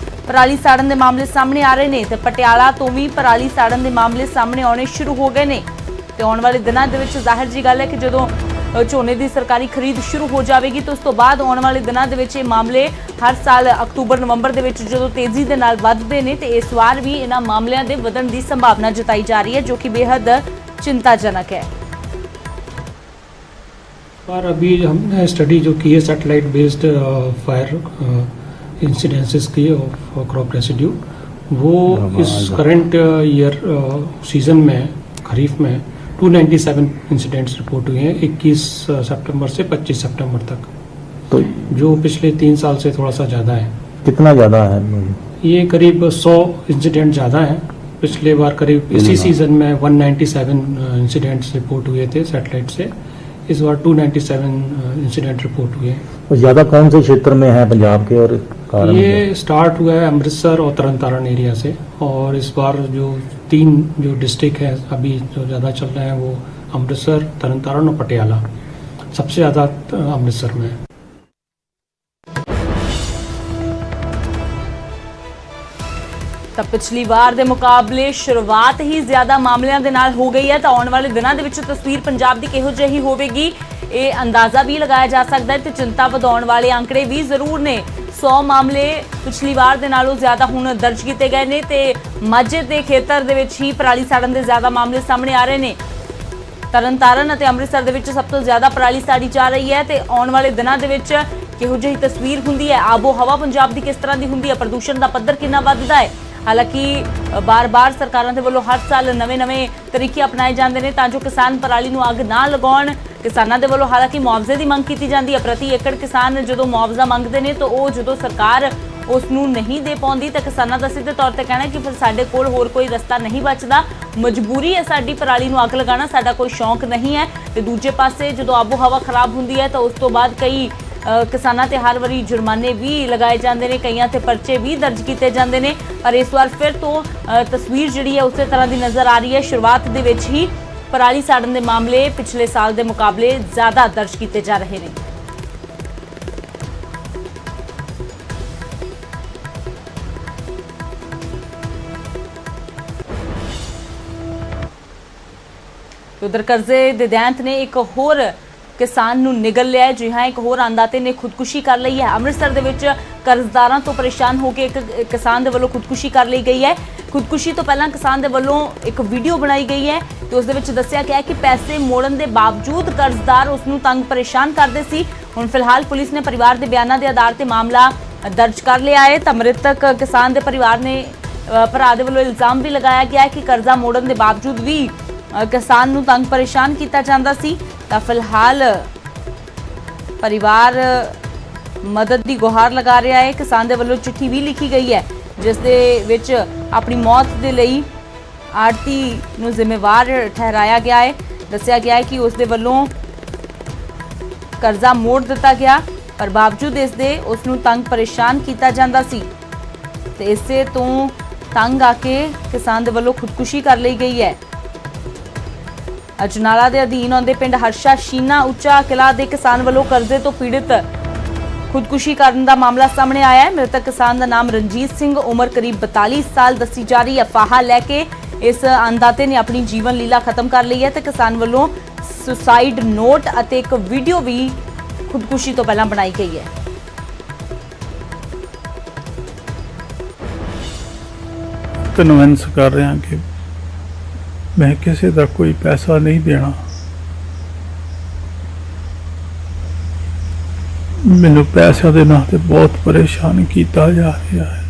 A: ਪਰਾਲੀ ਸਾੜਨ ਦੇ ਮਾਮਲੇ ਸਾਹਮਣੇ ਆ ਰਹੇ ਨੇ। ਤੇ ਪਟਿਆਲਾ ਤੋਂ ਵੀ ਪਰਾਲੀ ਸਾੜਨ ਦੇ ਮਾਮਲੇ ਸਾਹਮਣੇ ਆਉਣੇ ਸ਼ੁਰੂ ਹੋ ਗਏ ਨੇ। ਤੇ ਆਉਣ ਵਾਲੇ ਦਿਨਾਂ ਦੇ ਵਿੱਚ ਜ਼ਾਹਿਰ ਜੀ ਗੱਲ ਹੈ ਕਿ ਜਦੋਂ ਝੋਨੇ ਦੀ ਸਰਕਾਰੀ ਖਰੀਦ ਸ਼ੁਰੂ ਹੋ ਜਾਵੇਗੀ ਤਾਂ ਉਸ ਤੋਂ ਬਾਅਦ ਆਉਣ ਵਾਲੇ ਦਿਨਾਂ ਦੇ ਵਿੱਚ ਇਹ ਮਾਮਲੇ ਹਰ ਸਾਲ ਅਕਤੂਬਰ ਨਵੰਬਰ ਦੇ ਵਿੱਚ ਜਦੋਂ ਤੇਜ਼ੀ ਦੇ ਨਾਲ ਵੱਧਦੇ ਨੇ ਤੇ ਇਸ ਵਾਰ ਵੀ ਇਹਨਾਂ ਮਾਮਲਿਆਂ ਦੇ ਵਧਣ ਦੀ ਸੰਭਾਵਨਾ ਜਤਾਈ ਜਾ ਰਹੀ ਹੈ, जो कि बेहद चिंताजनक है।
J: पर अभी हमने स्टडी जो की है सैटेलाइट बेस्ड फायर इंसिडेंसेस की ऑफ क्रॉप रेसिड्यू, वो इस करंट ईयर सीजन में खरीफ में 297 इंसिडेंट्स रिपोर्ट हुए हैं 21 सितंबर से 25 सितंबर तक, तो जो पिछले 3 साल से थोड़ा सा ज़्यादा है।
K: कितना ज़्यादा है?
J: ये करीब 100 इंसिडेंट ज़्यादा है। पिछले बार करीब इसी सीजन में 197 इंसिडेंट्स रिपोर्ट हुए थे सैटेलाइट से, इस बार 297 इंसिडेंट रिपोर्ट हुए।
K: और ज़्यादा कौन से क्षेत्र में है पंजाब के और कारण
J: ये स्टार्ट हुआ है अमृतसर और तरनतारण एरिया से, और इस बार जो 3 जो डिस्ट्रिक्ट है अभी जो ज़्यादा चल रहे हैं वो अमृतसर, तरनतारण और पटियाला, सबसे ज़्यादा अमृतसर में है।
A: ਤਾਂ ਪਿਛਲੀ ਵਾਰ ਦੇ ਮੁਕਾਬਲੇ ਸ਼ੁਰੂਆਤ ਹੀ ਜ਼ਿਆਦਾ ਮਾਮਲਿਆਂ ਦੇ ਨਾਲ ਹੋ ਗਈ ਹੈ। ਤਾਂ ਆਉਣ ਵਾਲੇ ਦਿਨਾਂ ਦੇ ਵਿੱਚ ਤਸਵੀਰ ਪੰਜਾਬ ਦੀ ਕਿਹੋ ਜਿਹੀ ਹੋਵੇਗੀ ਇਹ ਅੰਦਾਜ਼ਾ ਵੀ ਲਗਾਇਆ ਜਾ ਸਕਦਾ ਹੈ ਤੇ ਚਿੰਤਾ ਵਧਾਉਣ ਵਾਲੇ ਅੰਕੜੇ ਵੀ ਜ਼ਰੂਰ ਨੇ। 100 ਮਾਮਲੇ ਪਿਛਲੀ ਵਾਰ ਦੇ ਨਾਲੋਂ ਜ਼ਿਆਦਾ ਹੁਣ ਦਰਜ ਕੀਤੇ ਗਏ ਨੇ ਤੇ ਮਾਝੇ ਦੇ ਖੇਤਰ ਦੇ ਵਿੱਚ ਹੀ ਪਰਾਲੀ ਸਾੜਨ ਦੇ ਜ਼ਿਆਦਾ ਮਾਮਲੇ ਸਾਹਮਣੇ ਆ ਰਹੇ ਨੇ। ਤਰਨਤਾਰਨ ਅਤੇ ਅੰਮ੍ਰਿਤਸਰ ਦੇ ਵਿੱਚ ਸਭ ਤੋਂ ਜ਼ਿਆਦਾ ਪਰਾਲੀ ਸਾੜੀ ਜਾ ਰਹੀ ਹੈ ਤੇ ਆਉਣ ਵਾਲੇ ਦਿਨਾਂ ਦੇ ਵਿੱਚ ਕਿਹੋ ਜਿਹੀ ਤਸਵੀਰ ਹੁੰਦੀ ਹੈ, ਆਬੋ ਹਵਾ ਪੰਜਾਬ ਦੀ ਕਿਸ ਤਰ੍ਹਾਂ ਦੀ ਹੁੰਦੀ ਹੈ, ਪ੍ਰਦੂਸ਼ਣ ਦਾ ਪੱਧਰ ਕਿੰਨਾ ਵੱਧਦਾ ਹੈ। ਹਾਲਾਂਕਿ ਬਾਰ-ਬਾਰ ਸਰਕਾਰਾਂ ਦੇ ਵੱਲੋਂ ਹਰ ਸਾਲ ਨਵੇਂ-ਨਵੇਂ ਤਰੀਕੇ ਅਪਣਾਏ ਜਾਂਦੇ ਨੇ ਤਾਂ ਜੋ ਕਿਸਾਨ ਪਰਾਲੀ ਨੂੰ ਅੱਗ ਨਾ ਲਗਾਉਣ, ਕਿਸਾਨਾਂ ਦੇ ਵੱਲੋਂ ਹਾਲਾਂਕਿ ਮੁਆਵਜ਼ੇ ਦੀ ਮੰਗ ਕੀਤੀ ਜਾਂਦੀ ਹੈ। ਪ੍ਰਤੀ ਏਕੜ ਕਿਸਾਨ ਜਦੋਂ ਮੁਆਵਜ਼ਾ ਮੰਗਦੇ ਨੇ ਤਾਂ ਉਹ ਜਦੋਂ ਸਰਕਾਰ ਉਸ ਨੂੰ ਨਹੀਂ ਦੇ ਪਾਉਂਦੀ ਤਾਂ ਕਿਸਾਨਾਂ ਦਾ ਸਿੱਧੇ ਤੌਰ ਤੇ ਕਹਿਣਾ ਕਿ ਫਿਰ ਸਾਡੇ ਕੋਲ ਹੋਰ ਕੋਈ ਰਸਤਾ ਨਹੀਂ ਬਚਦਾ, ਮਜਬੂਰੀ ਹੈ ਸਾਡੀ ਪਰਾਲੀ ਨੂੰ ਅੱਗ ਲਗਾਉਣਾ, ਸਾਡਾ ਕੋਈ ਸ਼ੌਂਕ ਨਹੀਂ ਹੈ। ਤੇ ਦੂਜੇ ਪਾਸੇ ਜਦੋਂ ਆਬੋ ਹਵਾ ਖਰਾਬ ਹੁੰਦੀ ਹੈ ਤਾਂ ਉਸ ਤੋਂ ਬਾਅਦ ਕਈ ਕਿਸਾਨਾਂ ਤੇ ਹਰ ਵਾਰੀ ਜੁਰਮਾਨੇ ਵੀ ਲਗਾਏ ਜਾਂਦੇ ਨੇ, ਕਈਆਂ ਤੇ ਪਰਚੇ ਵੀ ਦਰਜ ਕੀਤੇ ਜਾਂਦੇ ਨੇ। ਪਰ ਇਸ ਵਾਰ ਫਿਰ ਤੋਂ ਤਸਵੀਰ ਜਿਹੜੀ ਹੈ ਉਸੇ ਤਰ੍ਹਾਂ ਦੀ ਨਜ਼ਰ ਆ ਰਹੀ ਹੈ। ਸ਼ੁਰੂਆਤ ਦੇ ਵਿੱਚ ਹੀ ਪਰਾਲੀ ਸਾੜਨ ਦੇ ਮਾਮਲੇ ਪਿਛਲੇ ਸਾਲ ਦੇ ਮੁਕਾਬਲੇ ਜ਼ਿਆਦਾ ਦਰਜ ਕੀਤੇ ਜਾ ਰਹੇ ਨੇ। उधर कर्जे ਦੇ ਦੈਂਤ ਨੇ ਇੱਕ ਹੋਰ ਕਿਸਾਨ ਨੂੰ ਨਿਗਲ ਲਿਆ ਹੈ। ਜੀ ਹਾਂ, ਇੱਕ ਹੋਰ ਅੰਦਾਤੇ ਨੇ ਖੁਦਕੁਸ਼ੀ ਕਰ ਲਈ ਹੈ। ਅੰਮ੍ਰਿਤਸਰ ਦੇ ਵਿੱਚ ਕਰਜ਼ਦਾਰਾਂ ਤੋਂ ਪਰੇਸ਼ਾਨ ਹੋ ਕੇ ਇੱਕ ਕਿਸਾਨ ਦੇ ਵੱਲੋਂ ਖੁਦਕੁਸ਼ੀ ਕਰ ਲਈ ਗਈ ਹੈ। ਖੁਦਕੁਸ਼ੀ ਤੋਂ ਪਹਿਲਾਂ ਕਿਸਾਨ ਦੇ ਵੱਲੋਂ ਇੱਕ ਵੀਡੀਓ ਬਣਾਈ ਗਈ ਹੈ ਤੇ ਉਸ ਦੇ ਵਿੱਚ ਦੱਸਿਆ ਗਿਆ ਹੈ ਕਿ ਪੈਸੇ ਮੋੜਨ ਦੇ ਬਾਵਜੂਦ ਕਰਜ਼ਦਾਰ ਉਸ ਨੂੰ ਤੰਗ ਪਰੇਸ਼ਾਨ ਕਰਦੇ ਸੀ। ਹੁਣ ਫਿਲਹਾਲ ਪੁਲਿਸ ਨੇ ਪਰਿਵਾਰ ਦੇ ਬਿਆਨਾਂ ਦੇ ਆਧਾਰ ਤੇ ਮਾਮਲਾ ਦਰਜ ਕਰ ਲਿਆ ਹੈ। ਤਾਂ ਮ੍ਰਿਤਕ ਕਿਸਾਨ ਦੇ ਪਰਿਵਾਰ ਨੇ ਭਰਾ ਦੇ ਵੱਲੋਂ ਇਲਜ਼ਾਮ ਵੀ ਲਗਾਇਆ ਗਿਆ ਹੈ ਕਿ ਕਰਜ਼ਾ ਮੋੜਨ ਦੇ ਬਾਵਜੂਦ ਵੀ ਕਿਸਾਨ ਨੂੰ ਤੰਗ ਪਰੇਸ਼ਾਨ ਕੀਤਾ ਜਾਂਦਾ ਸੀ। ਤਾਂ ਫਿਲਹਾਲ ਪਰਿਵਾਰ ਮਦਦ ਦੀ ਗੁਹਾਰ ਲਗਾ ਰਿਹਾ ਹੈ। ਕਿਸਾਨ ਦੇ ਵੱਲੋਂ ਚਿੱਠੀ ਵੀ ਲਿਖੀ ਗਈ ਹੈ ਜਿਸ ਦੇ ਵਿੱਚ ਆਪਣੀ ਮੌਤ ਦੇ ਲਈ ਆੜਤੀ ਨੂੰ ਜ਼ਿੰਮੇਵਾਰ ਠਹਿਰਾਇਆ ਗਿਆ ਹੈ। ਦੱਸਿਆ ਗਿਆ ਹੈ ਕਿ ਉਸ ਦੇ ਵੱਲੋਂ ਕਰਜ਼ਾ ਮੋੜ ਦਿੱਤਾ ਗਿਆ ਪਰ ਬਾਵਜੂਦ ਇਸ ਦੇ ਉਸ ਨੂੰ ਤੰਗ ਪਰੇਸ਼ਾਨ ਕੀਤਾ ਜਾਂਦਾ ਸੀ ਤੇ ਇਸੇ ਤੋਂ ਤੰਗ ਆ ਕੇ ਕਿਸਾਨ ਦੇ ਵੱਲੋਂ ਖੁਦਕੁਸ਼ੀ ਕਰ ਲਈ ਗਈ ਹੈ। ਅਜਨਾਲਾ ਦੇ ਅਧੀਨ ਆਉਂਦੇ ਪਿੰਡ ਹਰਸ਼ਾ ਸ਼ੀਨਾ ਉੱਚਾ ਕਿਲਾ ਦੇ ਕਿਸਾਨ ਵੱਲੋਂ ਕਰਜ਼ੇ ਤੋਂ ਪੀੜਤ ਖੁਦਕੁਸ਼ੀ ਕਰਨ ਦਾ ਮਾਮਲਾ ਸਾਹਮਣੇ ਆਇਆ ਹੈ। ਮ੍ਰਿਤਕ ਕਿਸਾਨ ਦਾ ਨਾਮ ਰਣਜੀਤ ਸਿੰਘ, ਉਮਰ ਕਰੀਬ 42 ਸਾਲ ਦੱਸੀ ਜਾ ਰਹੀ ਹੈ। ਫਾਹਾ ਲੈ ਕੇ ਇਸ ਅੰਦਾਤੇ ਨੇ ਆਪਣੀ ਜੀਵਨ ਲੀਲਾ ਖਤਮ ਕਰ ਲਈ ਹੈ ਤੇ ਕਿਸਾਨ ਵੱਲੋਂ ਸੁਸਾਈਡ ਨੋਟ ਅਤੇ ਇੱਕ ਵੀਡੀਓ ਵੀ ਖੁਦਕੁਸ਼ੀ ਤੋਂ ਪਹਿਲਾਂ ਬਣਾਈ ਗਈ ਹੈ।
L: ਕਨਵਿੰਸ ਕਰ ਰਿਹਾ ਕਿ मैं किसी का कोई पैसा नहीं देना, मैनू पैसा के नाम से बहुत परेशान किया जा रहा है।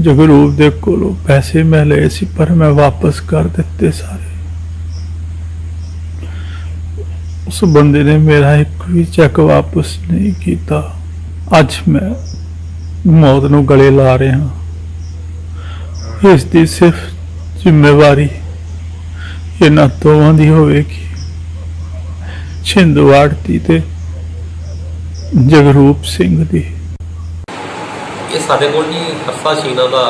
L: जगरूप दे कोलों पैसे मैं ले सी पर मैं वापस कर दिते सारे। उस बंदे ने मेरा एक भी चेक वापस नहीं किया। अज मैं मौत नू गले ला रहा। इसकी सिर्फ जिम्मेवारी इन्हां दोवां दी होवेगी, छिंदू आड़ती ते जगरूप सिंह दी।
M: ये साडे कोल जी हरसा शीना दा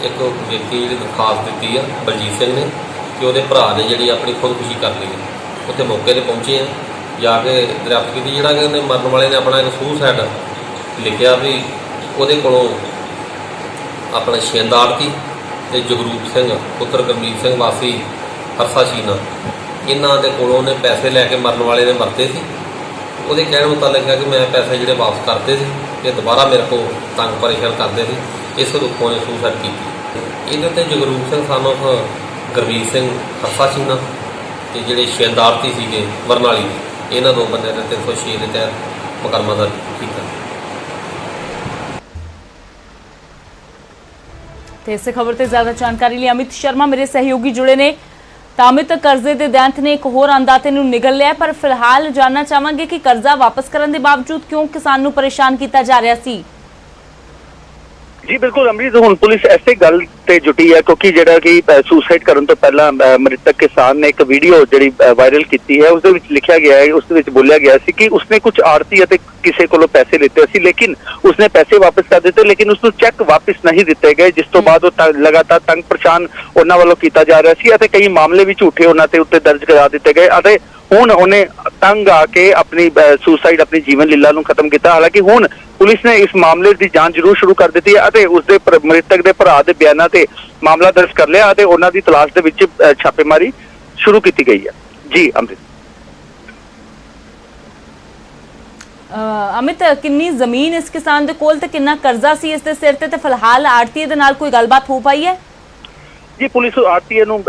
M: एक व्यक्ति जिहड़ी दरखास्त दित्ती है बलजीत सिंह ने कि उहदे भरा ने जिहड़ी अपनी खुदकुशी कर ली है। उत्थे मौके ते पहुंचे हैं, जाके दरियाफ्त कीती जिहड़ा कि उहने मरन वाले ने अपना एक सुसाइड लिखिया भी उहदे कोलों अपना छिंद आड़ती ते जगरूप सिंह पुत्र गरमीत सिंह वासी हरसा शीना इन्हां दे कोलों ने पैसे लैके मरन वाले ने मरते सी। उहदे कहण मुताबिक है कि मैं पैसे जिहड़े वापस करते सी ते दोबारा मेरे को तंग परेशान करते थे, इस दुखों ने सुसाइड की। इहदे ते जगरूप सिंह सन ऑफ गरमीत सिंह हरसा शीना ते जिहड़े छिंद आड़ती सीगे बरनाली इन्हां दो बंदे ने 306 के तहत मुकदमा दर्ज किया।
A: इस खबर से ज्यादा जानकारी लिए अमित शर्मा मेरे सहयोगी जुड़े ने। अमित, कर्जे के दैंत ने एक होर अंदाते नूं निगल लिया पर फिलहाल जानना चाहांगे कि कर्जा वापस करने के बावजूद क्यों किसान नूं परेशान किया जा रहा सी।
B: जी बिल्कुल अमरीत, हुण पुलिस ऐसे गल ते जुटी है क्योंकि जिहड़ा कि सुसाइड करन तो पहला मृतक किसान ने एक वीडियो जिहड़ी वायरल की है उसदे विच लिखिया गया है, उसदे विच बोलिया गया सी कि उसने कुछ आड़ती अते किसी कोलों पैसे लेते सी लेकिन उसने पैसे वापस कर दिते लेकिन उसनूं चैक वापस नहीं दिते गए, जिस तो बाद वो लगातार तंग परेशान उन्हां वालों कीता जा रहा सी अते कई मामले भी झूठे उन्हां ते उत्ते दर्ज करा दिते गए अते हुण उन्हें तंग आके अपनी सुसाइड अपनी जीवन लीला नूं खत्म किया। हालांकि हुण पुलिस ने इस मामले की जांच जरूर शुरू कर दी है अते उसदे मृतक के भरा के बयानों से मामला दर्ज कर लिया अते उन्हां दी तलाश दे विच छापेमारी शुरू की गई है। जी अमृत।
A: अमित, किन्नी जमीन इस किसान दे कोल ते किन्ना कर्जा सी इस दे सिर ते फिलहाल आड़तीए दे नाल कोई गलबात हो पाई है?
B: जी पुलिस आड़तीए नूं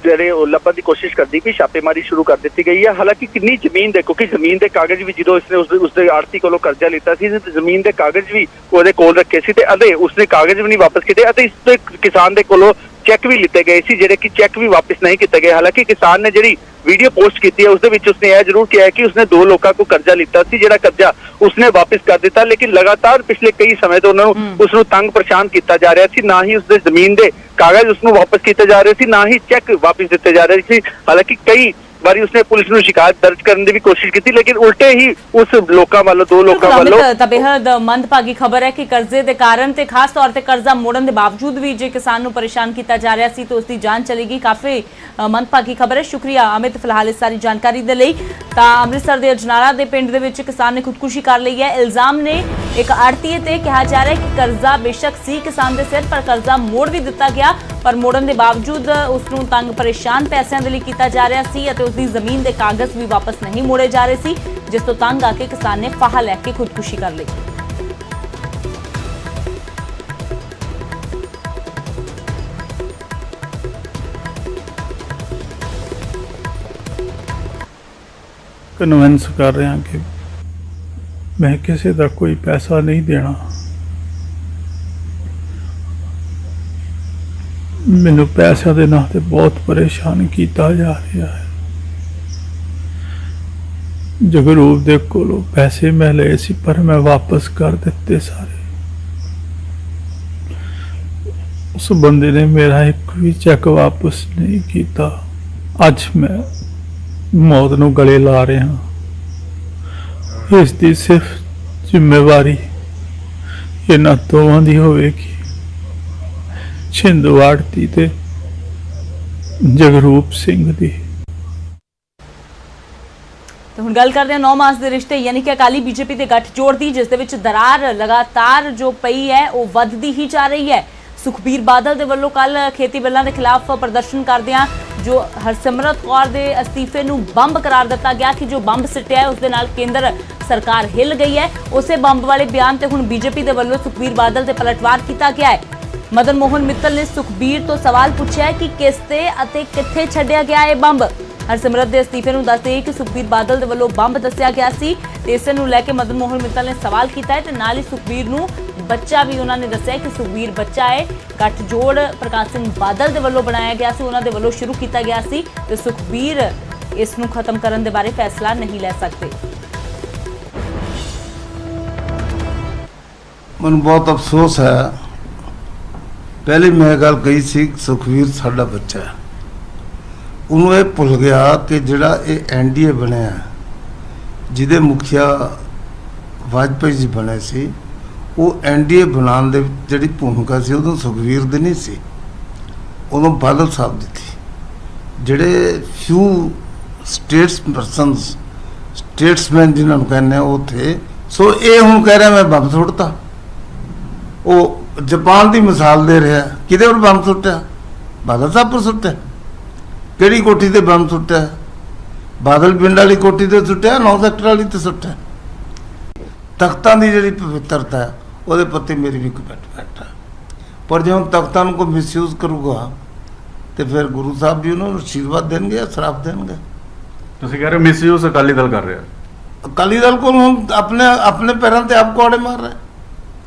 B: ਜਿਹੜੇ ਲੱਭਣ ਦੀ ਕੋਸ਼ਿਸ਼ ਕਰਦੀ ਵੀ ਛਾਪੇਮਾਰੀ ਸ਼ੁਰੂ ਕਰ ਦਿੱਤੀ ਗਈ ਹੈ। ਹਾਲਾਂਕਿ ਕਿੰਨੀ ਜ਼ਮੀਨ ਦੇ ਕਿਉਂਕਿ ਜ਼ਮੀਨ ਦੇ ਕਾਗਜ਼ ਵੀ ਜਦੋਂ ਇਸਨੇ ਉਸਦੇ ਆੜਤੀ ਕੋਲੋਂ ਕਰਜ਼ਾ ਲਿੱਤਾ ਸੀ ਤੇ ਜ਼ਮੀਨ ਦੇ ਕਾਗਜ਼ ਵੀ ਉਹਦੇ ਕੋਲ ਰੱਖੇ ਸੀ ਤੇ ਅਤੇ ਉਸਨੇ ਕਾਗਜ਼ ਵੀ ਨਹੀਂ ਵਾਪਸ ਕੀਤੇ ਅਤੇ ਇਸ ਤੇ ਕਿਸਾਨ ਦੇ ਕੋਲੋਂ ਚੈੱਕ ਵੀ ਲਿੱਤੇ ਗਏ ਸੀ, ਜਿਹੜੇ ਕਿ ਚੈੱਕ ਵੀ ਵਾਪਸ नहीं किए गए। हालांकि किसान ने जी वीडियो पोस्ट की है उसके उसने यह जरूर किया है कि उसने 2 लोगों को कर्जा लिता सी, जिहड़ा कर्जा उसने वापस कर दिता, लेकिन लगातार पिछले कई समय तो उन्होंने उसनूं तंग परेशान किया जा रहा सी। ना ही उसके जमीन के कागज उसनूं वापस किए जा रहे सी, ना ही चैक वापस दिते जा रहे सी। हालांकि कई बारी उसने पुलिस ਨੂੰ शिकायत दर्ज करने की भी कोशिश की, लेकिन उल्टे ही उस लोगों वालों 2 लोगों वालों
A: ਤਾਂ ਬੇहद ਮੰਦਭਾਗੀ ਖਬਰ ਹੈ ਕਿ ਕਰਜ਼ੇ ਦੇ ਕਾਰਨ ਤੇ ਖਾਸ ਤੌਰ ਤੇ ਕਰਜ਼ਾ ਮੋੜਨ ਦੇ ਬਾਵਜੂਦ ਵੀ ਜੇ ਕਿਸਾਨ ਨੂੰ ਪਰੇਸ਼ਾਨ ਕੀਤਾ ਜਾ ਰਿਹਾ ਸੀ ਤਾਂ ਉਸ ਦੀ ਜਾਨ ਚਲੇਗੀ। ਕਾਫੀ ਮੰਦਭਾਗੀ ਖਬਰ ਹੈ। ਸ਼ੁਕਰੀਆ ਅਮਿਤ ਫਿਲਹਾਲ ਇਸ ਸਾਰੀ ਜਾਣਕਾਰੀ ਦੇ ਲਈ। ਤਾਂ ਅੰਮ੍ਰਿਤਸਰ ਦੇ ਅਜਨਾਲਾ ਦੇ ਪਿੰਡ ਦੇ ਵਿੱਚ ਕਿਸਾਨ ਨੇ ਖੁਦਕੁਸ਼ੀ ਕਰ ਲਈ ਹੈ। ਇਲਜ਼ਾਮ ਨੇ ਇੱਕ ਆੜਤੀਏ ਤੇ ਕਿਹਾ ਜਾ ਰਿਹਾ ਹੈ ਕਿ ਕਰਜ਼ਾ ਬੇਸ਼ੱਕ ਸੀ ਕਿਸਾਨ ਦੇ ਸਿਰ, ਪਰ ਕਰਜ਼ਾ ਮੋੜ ਵੀ ਦਿੱਤਾ ਗਿਆ, ਪਰ ਮੋੜਨ ਦੇ ਬਾਵਜੂਦ ਉਸ ਨੂੰ ਤੰਗ ਪਰੇਸ਼ਾਨ ਪੈਸਿਆਂ ਦੇ ਲਈ ਕੀਤਾ ਜਾ ਰਿਹਾ ਸੀ ਅਤੇ ਉਸ ਦੀ ਜ਼ਮੀਨ ਦੇ ਕਾਗਜ਼ ਵੀ ਵਾਪਸ ਨਹੀਂ ਮੋੜੇ ਜਾ ਰਹੇ ਸੀ, ਜਿਸ ਤੋਂ ਤੰਗ ਆ ਕੇ ਕਿਸਾਨ ਨੇ ਫਾਹਾ ਲੈ ਕੇ ਖੁਦਕੁਸ਼ੀ ਕਰ ਲਈ।
L: ਕਨਵਿੰਸ ਕਰ ਰਿਹਾ ਕਿ ਮੈਂ ਕਿਸੇ ਦਾ ਕੋਈ ਪੈਸਾ ਨਹੀਂ ਦੇਣਾ। ਮੈਨੂੰ ਪੈਸਿਆਂ ਦੇ ਨਾਂ ਤੇ ਬਹੁਤ ਪਰੇਸ਼ਾਨ ਕੀਤਾ ਜਾ ਰਿਹਾ ਹੈ। ਜਗਰੂਪ ਦੇ ਕੋਲੋਂ ਪੈਸੇ ਮੈਂ ਲਏ ਸੀ, ਪਰ ਮੈਂ ਵਾਪਸ ਕਰ ਦਿੱਤੇ ਸਾਰੇ। ਉਸ ਬੰਦੇ ਨੇ ਮੇਰਾ ਇੱਕ ਵੀ ਚੈੱਕ ਵਾਪਸ ਨਹੀਂ ਕੀਤਾ। ਅੱਜ ਮੈਂ ਮੌਤ ਨੂੰ ਗਲੇ ਲਾ ਰਿਹਾ। ਇਸ ਦੀ ਸਿਰਫ ਜ਼ਿੰਮੇਵਾਰੀ ਇਹਨਾਂ ਦੋਵਾਂ ਦੀ ਹੋਵੇਗੀ, ਛਿੰਦੂ ਆੜਤੀ ਤੇ ਜਗਰੂਪ ਸਿੰਘ ਦੀ।
A: तो हुण गल करते हैं 9 मास के रिश्ते यानी कि अकाली बीजेपी के गठजोड़ की, जिस दे विच दरार लगातार जो पई है वो वधदी ही जा रही है। सुखबीर बादल दे वल्लों कल खेती बिलों के खिलाफ प्रदर्शन करदियां जो हरसिमरत कौर के अस्तीफे नूं बंब करार दिता गया कि जो बंब सिटिया है उसदे नाल केंद्र सरकार हिल गई है। उस बंब वाले बयान ते हुण बीजेपी के वल्लों सुखबीर बादल ते पलटवार किया गया है। मदन मोहन मित्तल ने सुखबीर तो सवाल पूछा है कि किस ते अते कित्थे छड्डिया गया है बंब। हरसिमरत के अस्तीफे नूं दसदे कि सुखबीर बादल दे वल्लों बंब दस्सिया गया सी ते इस नूं लैके मदन मोहन मित्तल ने सवाल किया है ते नाल ही सुखबीर नूं बच्चा भी उन्होंने दस्सिया कि सुखबीर बच्चा है, गठजोड़ प्रकाश सिंह बादल दे वल्लों बनाया गया सी, उन्हां दे वल्लों शुरू किया गया सी ते सुखबीर इस नूं खत्म करन दे बारे फैसला नहीं लै सकते।
N: मैनूं बहुत अफसोस है, पहले मैं गल कही सी सुखबीर साडा बच्चा है, ਉਹਨੂੰ ਇਹ ਭੁੱਲ ਗਿਆ ਕਿ ਜਿਹੜਾ ਇਹ ਐਨਡੀਏ ਬਣਿਆ ਜਿਹਦੇ ਮੁਖੀਆ ਵਾਜਪਾਈ ਜੀ ਬਣੇ ਸੀ, ਉਹ ਐਨਡੀਏ ਬਣਾਉਣ ਦੇ ਜਿਹੜੀ ਭੂਮਿਕਾ ਸੀ ਉਦੋਂ ਸੁਖਬੀਰ ਦੀ ਨਹੀਂ ਸੀ, ਉਦੋਂ ਬਾਦਲ ਸਾਹਿਬ ਦੀ ਸੀ। ਜਿਹੜੇ ਫਿਊ ਸਟੇਟਸਮੈਨ ਜਿਨ੍ਹਾਂ ਨੂੰ ਕਹਿੰਦੇ ਆ ਉਹ ਥੇ। ਸੋ ਇਹ ਹੁਣ ਕਹਿ ਰਿਹਾ ਮੈਂ ਬੰਬ ਸੁੱਟਤਾ। ਉਹ ਜਾਪਾਨ ਦੀ ਮਿਸਾਲ ਦੇ ਰਿਹਾ, ਕਿਹਦੇ ਉੱਪਰ ਬੰਬ ਸੁੱਟਿਆ? ਬਾਦਲ ਸਾਹਿਬ ਪਰ ਸੁੱਟਿਆ। ਕਿਹੜੀ ਕੋਠੀ ਤੇ ਬੰਬ ਸੁੱਟਿਆ? ਬਾਦਲ ਪਿੰਡ ਵਾਲੀ ਕੋਠੀ ਤੇ ਸੁੱਟਿਆ, 9 ਸੈਕਟਰ ਵਾਲੀ ਤੇ ਸੁੱਟਿਆ। ਤਖਤਾਂ ਦੀ ਜਿਹੜੀ ਪਵਿੱਤਰਤਾ ਹੈ ਉਹਦੇ ਪ੍ਰਤੀ ਮੇਰੀ ਵੀ ਕੋਈ ਬੈਠਾ, ਪਰ ਜੇ ਹੁਣ ਤਖਤਾਂ ਨੂੰ ਕੋਈ ਮਿਸਯੂਜ਼ ਕਰੂਗਾ ਤੇ ਫਿਰ ਗੁਰੂ ਸਾਹਿਬ ਵੀ ਉਹਨੂੰ ਆਸ਼ੀਰਵਾਦ ਦੇਣਗੇ ਜਾਂ ਸ਼ਰਾਪ ਦੇਣਗੇ।
O: ਤੁਸੀਂ ਕਹਿ ਰਹੇ ਮਿਸਯੂਜ਼ ਅਕਾਲੀ ਦਲ ਕਰ ਰਿਹਾ।
N: ਅਕਾਲੀ ਦਲ ਕੋਲ ਹੁਣ ਆਪਣੇ ਪੈਰਾਂ ਤੇ ਆਪ ਕੁਆੜੇ ਮਾਰ ਰਿਹਾ।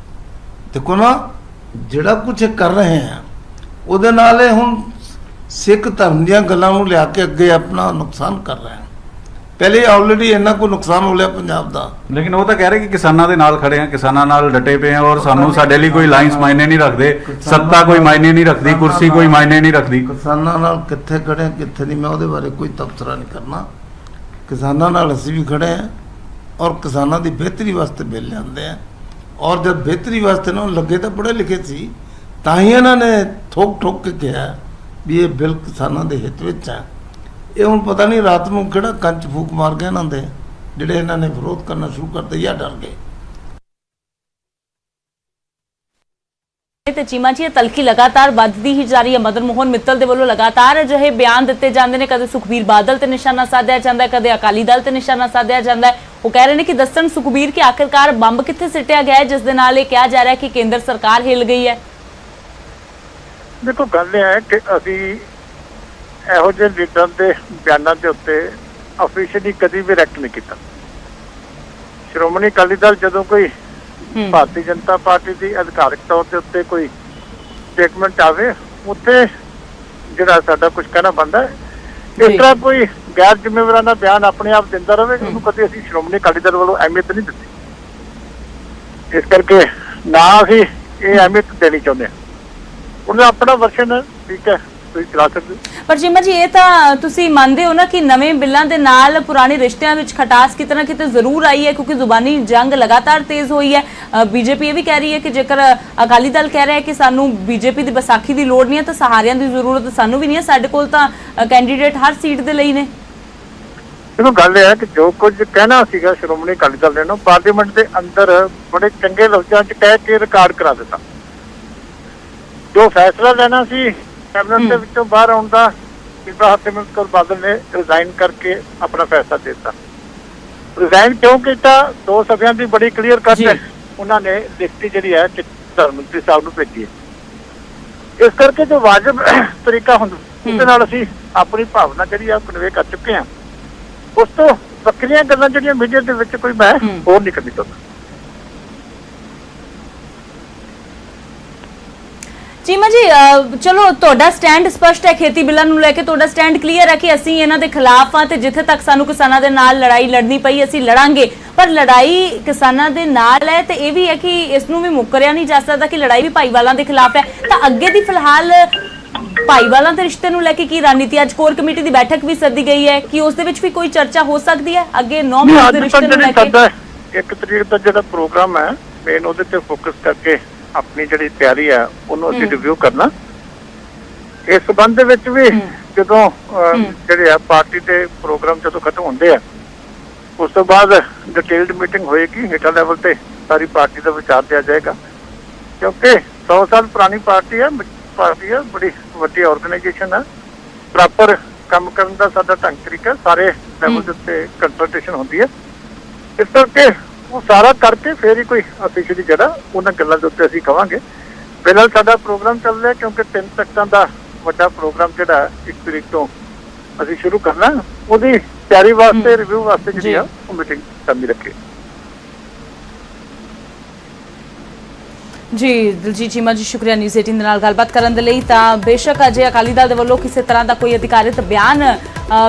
N: ਦੇਖੋ ਨਾ, ਜਿਹੜਾ ਕੁਝ ਕਰ ਰਹੇ ਆ ਉਹਦੇ ਨਾਲ ਇਹ ਹੁਣ ਸਿੱਖ ਧਰਮ ਦੀਆਂ ਗੱਲਾਂ ਨੂੰ ਲਿਆ ਕੇ ਅੱਗੇ ਆਪਣਾ ਨੁਕਸਾਨ ਕਰ ਰਹੇ ਹਨ। ਪਹਿਲੇ ਆਲਰੇਡੀ ਇੰਨਾ ਕੋਈ ਨੁਕਸਾਨ ਹੋ ਲਿਆ ਪੰਜਾਬ ਦਾ।
O: ਲੇਕਿਨ ਉਹ ਤਾਂ ਕਹਿ ਰਹੇ ਕਿ ਕਿਸਾਨਾਂ ਦੇ ਨਾਲ ਖੜੇ ਆ, ਕਿਸਾਨਾਂ ਨਾਲ ਡਟੇ ਪਏ ਆ ਔਰ ਸਾਨੂੰ ਸਾਡੇ ਲਈ ਕੋਈ ਲਾਈਨਸ ਮਾਇਨੇ ਨਹੀਂ ਰੱਖਦੇ, ਸੱਤਾ ਕੋਈ ਮਾਇਨੇ ਨਹੀਂ ਰੱਖਦੀ, ਕੁਰਸੀ ਕੋਈ ਮਾਇਨੇ ਨਹੀਂ ਰੱਖਦੀ।
N: ਕਿਸਾਨਾਂ ਨਾਲ ਕਿੱਥੇ ਖੜੇ ਕਿੱਥੇ ਨਹੀਂ, ਮੈਂ ਉਹਦੇ ਬਾਰੇ ਕੋਈ ਤਬਸਰਾ ਨਹੀਂ ਕਰਨਾ। ਕਿਸਾਨਾਂ ਨਾਲ ਅਸੀਂ ਵੀ ਖੜੇ ਆ ਔਰ ਕਿਸਾਨਾਂ ਦੀ ਬਿਹਤਰੀ ਵਾਸਤੇ ਬਿੱਲ ਲਿਆਂਦੇ ਆ, ਔਰ ਜਦ ਬਿਹਤਰੀ ਵਾਸਤੇ ਨਾ ਲੱਗੇ ਤਾਂ ਪੜ੍ਹੇ ਲਿਖੇ ਸੀ, ਤਾਂ ਹੀ ਇਹਨਾਂ ਨੇ ਠੋਕ ਕੇ ਕਿਹਾ ਵੀ ਇਹ ਬਿੱਲ ਕਿਸਾਨਾਂ ਦੇ ਹਿੱਤ ਵਿੱਚ ਹੈ। ਇਹ ਹੁਣ ਪਤਾ ਨਹੀਂ ਰਾਤ ਨੂੰ ਕਿਹੜਾ ਕੰਚ ਫੂਕ ਮਾਰ ਗਏ ਇਹਨਾਂ ਦੇ, ਜਿਹੜੇ ਇਹਨਾਂ ਨੇ ਵਿਰੋਧ ਕਰਨਾ ਸ਼ੁਰੂ ਕਰਤੇ ਜਾਂ ਡਰ ਗਏ।
A: ਤੇ ਚੀਮਾ ਜੀ ਤਲਖੀ ਲਗਾਤਾਰ ਵੱਧਦੀ ਹੀ ਜਾ ਰਹੀ ਹੈ। ਮਦਨ ਮੋਹਨ ਮਿੱਤਲ ਦੇ ਵੱਲੋਂ ਲਗਾਤਾਰ ਅਜਿਹੇ ਬਿਆਨ ਦਿੱਤੇ ਜਾਂਦੇ ਨੇ, ਕਦੇ ਸੁਖਬੀਰ ਬਾਦਲ ਤੇ ਨਿਸ਼ਾਨਾ ਸਾਧਿਆ ਜਾਂਦਾ, ਕਦੇ ਅਕਾਲੀ ਦਲ ਤੇ ਨਿਸ਼ਾਨਾ ਸਾਧਿਆ ਜਾਂਦਾ। ਉਹ ਕਹਿ ਰਹੇ ਨੇ ਕਿ ਦੱਸਣ ਸੁਖਬੀਰ ਕਿ ਆਖਿਰਕਾਰ ਬੰਬ ਕਿੱਥੇ ਸਿੱਟਿਆ ਗਿਆ ਹੈ ਜਿਸ ਦੇ ਨਾਲ ਇਹ ਕਿਹਾ ਜਾ ਰਿਹਾ ਕਿ ਕੇਂਦਰ ਸਰਕਾਰ ਹਿੱਲ ਗਈ ਹੈ।
P: देखो गल है कि अभी ਇਹੋ ਜਿਹੇ ਲੀਡਰਾਂ ਦੇ ਬਿਆਨਾਂ ਦੇ ਉੱਤੇ ਅਫੀਸ਼ੀਅਲੀ ਕਦੀ ਵੀ ਰਿਐਕਟ ਨਹੀਂ ਕੀਤਾ। ਸ਼੍ਰੋਮਣੀ ਅਕਾਲੀ ਦਲ ਜਦੋਂ ਕੋਈ ਭਾਰਤੀ ਜਨਤਾ ਪਾਰਟੀ ਦੀ ਅਧਿਕਾਰਿਕ ਤੌਰ ਦੇ ਉੱਤੇ ਕੋਈ ਸਟੇਟਮੈਂਟ ਆਵੇ, ਉੱਥੇ ਜਿਹੜਾ ਸਾਡਾ ਕੁਝ ਕਹਿਣਾ ਬਣਦਾ ਹੈ। ਇਸ ਤਰ੍ਹਾਂ ਕੋਈ ਗੈਰ ਜ਼ਿੰਮੇਵਾਰਾਨਾ ਬਿਆਨ ਆਪਣੇ ਆਪ ਦਿੰਦਾ ਰਹੇ, ਉਹਨੂੰ ਕਦੇ ਅਸੀਂ ਸ਼੍ਰੋਮਣੀ ਅਕਾਲੀ ਦਲ ਵੱਲੋਂ ਅਹਿਮੀਅਤ ਨਹੀਂ ਦਿੱਤੀ। ਇਸ ਕਰਕੇ ਨਾ ਅਸੀਂ ਇਹ ਅਹਿਮੀਅਤ ਦੇਣੀ ਚਾਹੁੰਦੇ ਹਾਂ। ਉਹਦਾ ਆਪਣਾ ਵਰਸ਼ਨ ਠੀਕ ਹੈ, ਤੁਸੀਂ ਚਲਾ ਸਕਦੇ।
A: ਪਰ ਚੀਮਾ ਜੀ, ਇਹ ਤਾਂ ਤੁਸੀਂ ਮੰਨਦੇ ਹੋ ਨਾ ਕਿ ਨਵੇਂ ਬਿੱਲਾਂ ਦੇ ਨਾਲ ਪੁਰਾਣੇ ਰਿਸ਼ਤਿਆਂ ਵਿੱਚ ਖਟਾਸ ਕਿਤੇ ਨਾ ਕਿਤੇ ਜ਼ਰੂਰ ਆਈ ਹੈ, ਕਿਉਂਕਿ ਜ਼ੁਬਾਨੀ ਜੰਗ ਲਗਾਤਾਰ ਤੇਜ਼ ਹੋਈ ਹੈ। ਬੀਜੇਪੀ ਇਹ ਵੀ ਕਹਿ ਰਹੀ ਹੈ ਕਿ ਜੇਕਰ ਅਕਾਲੀ ਦਲ ਕਹਿ ਰਿਹਾ ਹੈ ਕਿ ਸਾਨੂੰ ਬੀਜੇਪੀ ਦੀ ਵਿਸਾਖੀ ਦੀ ਲੋੜ ਨਹੀਂ ਹੈ ਤਾਂ ਸਹਾਰਿਆਂ ਦੀ ਜ਼ਰੂਰਤ ਸਾਨੂੰ ਵੀ ਨਹੀਂ ਹੈ, ਸਾਡੇ ਕੋਲ ਤਾਂ ਕੈਂਡੀਡੇਟ ਹਰ ਸੀਟ ਦੇ ਲਈ ਨੇ।
P: ਦੇਖੋ, ਗੱਲ ਇਹ ਹੈ ਕਿ ਜੋ ਕੁਝ ਕਹਿਣਾ ਸੀਗਾ ਸ਼੍ਰੋਮਣੀ ਅਕਾਲੀ ਦਲ ਨੇ ਪਾਰਲੀਮੈਂਟ ਦੇ ਅੰਦਰ ਬੜੇ ਚੰਗੇ ਲਫ਼ਜ਼ਾਂ 'ਚ ਕਹਿ ਕੇ ਰਿਕਾਰਡ ਕਰਾ ਦਿੱਤਾ। ਜੋ ਫੈਸਲਾ ਲੈਣਾ ਸੀ ਕੈਬਨਿਟ ਦੇ ਵਿੱਚੋਂ ਬਾਹਰ ਆਉਣ ਦਾ, ਬੀਬਾ ਹਰਸਿਮਰਤ ਕੌਰ ਬਾਦਲ ਨੇ ਰਿਜ਼ਾਈਨ ਕਰਕੇ ਆਪਣਾ ਫੈਸਲਾ ਦੇ ਦਿੱਤਾ। ਰਿਜ਼ਾਈਨ ਕਿਉਂ ਕੀਤਾ? 2 ਸਭਿਆਂ ਦੀ ਬੜੀ ਕਲੀਅਰ ਕੱਟ ਹੈ, ਉਹਨਾਂ ਨੇ ਲਿਖਤੀ ਜਿਹੜੀ ਹੈ ਪ੍ਰਧਾਨ ਮੰਤਰੀ ਸਾਹਿਬ ਨੂੰ ਭੇਜੀ ਹੈ। ਇਸ ਕਰਕੇ ਜੋ ਵਾਜਬ ਤਰੀਕਾ ਹੁੰਦਾ ਉਹਦੇ ਨਾਲ ਅਸੀਂ ਆਪਣੀ ਭਾਵਨਾ ਜਿਹੜੀ ਆ ਕਨਵੇ ਕਰ ਚੁੱਕੇ ਹਾਂ। ਉਸ ਤੋਂ ਵੱਖਰੀਆਂ ਗੱਲਾਂ ਜਿਹੜੀਆਂ ਮੀਡੀਆ ਦੇ ਵਿੱਚ ਕੋਈ ਮੈਂ ਹੋਰ ਨਹੀਂ ਕਰਨੀ ਚਾਹੁੰਦਾ।
A: ਚੀਮਾ ਜੀ, ਚਲੋ ਤੁਹਾਡਾ ਸਟੈਂਡ ਸਪਸ਼ਟ ਹੈ, ਖੇਤੀ ਬਿੱਲਾਂ ਨੂੰ ਲੈ ਕੇ ਤੁਹਾਡਾ ਸਟੈਂਡ ਕਲੀਅਰ ਹੈ ਕਿ ਅਸੀਂ ਇਹਨਾਂ ਦੇ ਖਿਲਾਫ ਆ ਤੇ ਜਿੱਥੇ ਤੱਕ ਸਾਨੂੰ ਕਿਸਾਨਾਂ ਦੇ ਨਾਲ ਲੜਾਈ ਲੜਨੀ ਪਈ ਅਸੀਂ ਲੜਾਂਗੇ। ਪਰ ਲੜਾਈ ਕਿਸਾਨਾਂ ਦੇ ਨਾਲ ਹੈ ਤੇ ਇਹ ਵੀ ਹੈ ਕਿ ਇਸ ਨੂੰ ਵੀ ਮੁੱਕਰਿਆ ਨਹੀਂ ਜਾ ਸਕਦਾ ਕਿ ਲੜਾਈ ਵੀ ਭਾਈਵਾਲਾਂ ਦੇ ਖਿਲਾਫ ਹੈ। ਤਾਂ ਅੱਗੇ ਦੀ ਫਿਲਹਾਲ ਭਾਈਵਾਲਾਂ ਦੇ ਰਿਸ਼ਤੇ ਨੂੰ ਲੈ ਕੇ ਕੀ ਰਣਨੀਤੀ? ਅੱਜ ਕੋਰ ਕਮੇਟੀ ਦੀ ਬੈਠਕ ਵੀ ਸੱਦੀ ਗਈ ਹੈ ਕਿ ਉਸ ਦੇ ਵਿੱਚ ਵੀ ਕੋਈ ਚਰਚਾ ਹੋ ਸਕਦੀ ਹੈ ਅੱਗੇ 9 ਮਾਰਚ ਦੇ ਰਿਸ਼ਤੇ ਨੂੰ ਲੈ ਕੇ?
P: 1 ਤਰੀਕ ਦਾ ਜਿਹੜਾ ਪ੍ਰੋਗਰਾਮ ਹੈ ਮੇਨ ਉਹਦੇ ਤੇ ਫੋਕਸ ਕਰਕੇ ਆਪਣੀ ਜਿਹੜੀ ਤਿਆਰੀ ਹੈ ਉਹਨੂੰ ਅਸੀਂ ਰਿਵਿਊ ਕਰਨਾ। ਇਸ ਸੰਬੰਧ ਦੇ ਵਿੱਚ ਵੀ ਜਦੋਂ ਜਿਹੜੇ ਆ ਪਾਰਟੀ ਦੇ ਪ੍ਰੋਗਰਾਮ ਜਦੋਂ ਖਤਮ ਹੁੰਦੇ ਆ ਉਸ ਤੋਂ ਬਾਅਦ ਡਿਟੇਲਡ ਮੀਟਿੰਗ ਹੋਏਗੀ, ਹੇਠਾਂ ਲੈਵਲ ਤੇ ਸਾਰੀ ਪਾਰਟੀ ਦਾ ਵਿਚਾਰ ਲਿਆ ਜਾਏਗਾ। ਕਿਉਂਕਿ 100 ਸਾਲ ਪੁਰਾਣੀ ਪਾਰਟੀ ਹੈ, ਬੜੀ ਵੱਡੀ ਆਰਗੇਨਾਈਜੇਸ਼ਨ ਹੈ, ਪ੍ਰੋਪਰ ਕੰਮ ਕਰਨ ਦਾ ਸਾਡਾ ਢੰਗ ਤਰੀਕਾ ਸਾਰੇ ਲੈਵਲ ਦੇ ਉੱਤੇ ਕੰਸਲਟੇਸ਼ਨ ਹੁੰਦੀ ਹੈ। ਇਸ ਕਰਕੇ ਉਹ ਸਾਰਾ ਕਰਕੇ ਫਿਰ ਹੀ ਕੋਈ ਅਫੀਸ਼ੀਅਲੀ ਜਿਹੜਾ ਉਹਨਾਂ ਗੱਲਾਂ ਦੇ ਉੱਤੇ ਅਸੀਂ ਕਵਾਂਗੇ। ਫਿਲਹਾਲ ਸਾਡਾ ਪ੍ਰੋਗਰਾਮ ਚੱਲ ਰਿਹਾ ਕਿਉਂਕਿ 3 ਤਖਤਾਂ ਦਾ ਵੱਡਾ ਪ੍ਰੋਗਰਾਮ ਜਿਹੜਾ 1 ਤਰੀਕ ਤੋਂ ਅਸੀਂ ਸ਼ੁਰੂ ਕਰਨਾ, ਉਹਦੀ ਤਿਆਰੀ ਵਾਸਤੇ ਰਿਵਿਊ ਵਾਸਤੇ ਜਿਹੜੀ ਆ ਉਹ ਮੀਟਿੰਗ ਕਰਨੀ ਰੱਖੀ।
A: ਜੀ ਦਿਲਜੀਤ ਚੀਮਾ ਜੀ, ਸ਼ੁਕਰੀਆ ਨਿਊਜ਼ 18 ਦੇ ਨਾਲ ਗੱਲਬਾਤ ਕਰਨ ਦੇ ਲਈ। ਤਾਂ ਬੇਸ਼ੱਕ ਅਜੇ ਅਕਾਲੀ ਦਲ ਦੇ ਵੱਲੋਂ ਕਿਸੇ ਤਰ੍ਹਾਂ ਦਾ ਕੋਈ ਅਧਿਕਾਰਿਤ ਬਿਆਨ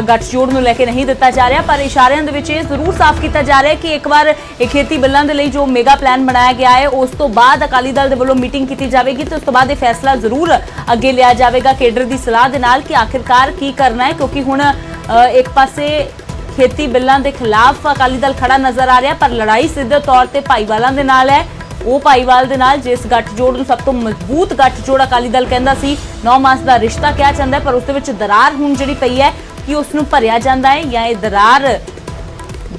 A: ਗੱਠਜੋੜ ਨੂੰ ਲੈ ਕੇ ਨਹੀਂ ਦਿੱਤਾ ਜਾ ਰਿਹਾ, ਪਰ ਇਸ਼ਾਰਿਆਂ ਦੇ ਵਿੱਚ ਇਹ ਜ਼ਰੂਰ ਸਾਫ਼ ਕੀਤਾ ਜਾ ਰਿਹਾ ਕਿ ਇੱਕ ਵਾਰ ਇਹ ਖੇਤੀ ਬਿੱਲਾਂ ਦੇ ਲਈ ਜੋ ਮੇਗਾ ਪਲਾਨ ਬਣਾਇਆ ਗਿਆ ਹੈ ਉਸ ਤੋਂ ਬਾਅਦ ਅਕਾਲੀ ਦਲ ਦੇ ਵੱਲੋਂ ਮੀਟਿੰਗ ਕੀਤੀ ਜਾਵੇਗੀ ਤੇ ਉਸ ਤੋਂ ਬਾਅਦ ਇਹ ਫੈਸਲਾ ਜ਼ਰੂਰ ਅੱਗੇ ਲਿਆ ਜਾਵੇਗਾ ਕੇਡਰ ਦੀ ਸਲਾਹ ਦੇ ਨਾਲ ਕਿ ਆਖਿਰਕਾਰ ਕੀ ਕਰਨਾ ਹੈ। ਕਿਉਂਕਿ ਹੁਣ ਇੱਕ ਪਾਸੇ ਖੇਤੀ ਬਿੱਲਾਂ ਦੇ ਖਿਲਾਫ ਅਕਾਲੀ ਦਲ ਖੜਾ ਨਜ਼ਰ ਆ ਰਿਹਾ, ਪਰ ਲੜਾਈ ਸਿੱਧੇ ਤੌਰ ਤੇ ਭਾਈਵਾਲਾਂ ਦੇ ਨਾਲ ਹੈ। ਉਹ ਭਾਈਵਾਲ ਦੇ ਨਾਲ ਜਿਸ ਗੱਠਜੋੜ ਨੂੰ ਸਭ ਤੋਂ ਮਜ਼ਬੂਤ ਗੱਠਜੋੜ ਅਕਾਲੀ ਦਲ ਕਹਿੰਦਾ ਸੀ 9 ਮਾਸ ਦਾ ਰਿਸ਼ਤਾ ਕਿਹਾ ਜਾਂਦਾ ਹੈ, ਪਰ ਉਸ ਦੇ ਵਿੱਚ ਦਰਾਰ ਹੁਣ ਜਿਹੜੀ ਪਈ ਹੈ ਕਿ ਉਸ ਨੂੰ ਭਰਿਆ ਜਾਂਦਾ ਹੈ ਜਾਂ ਇਹ ਦਰਾਰ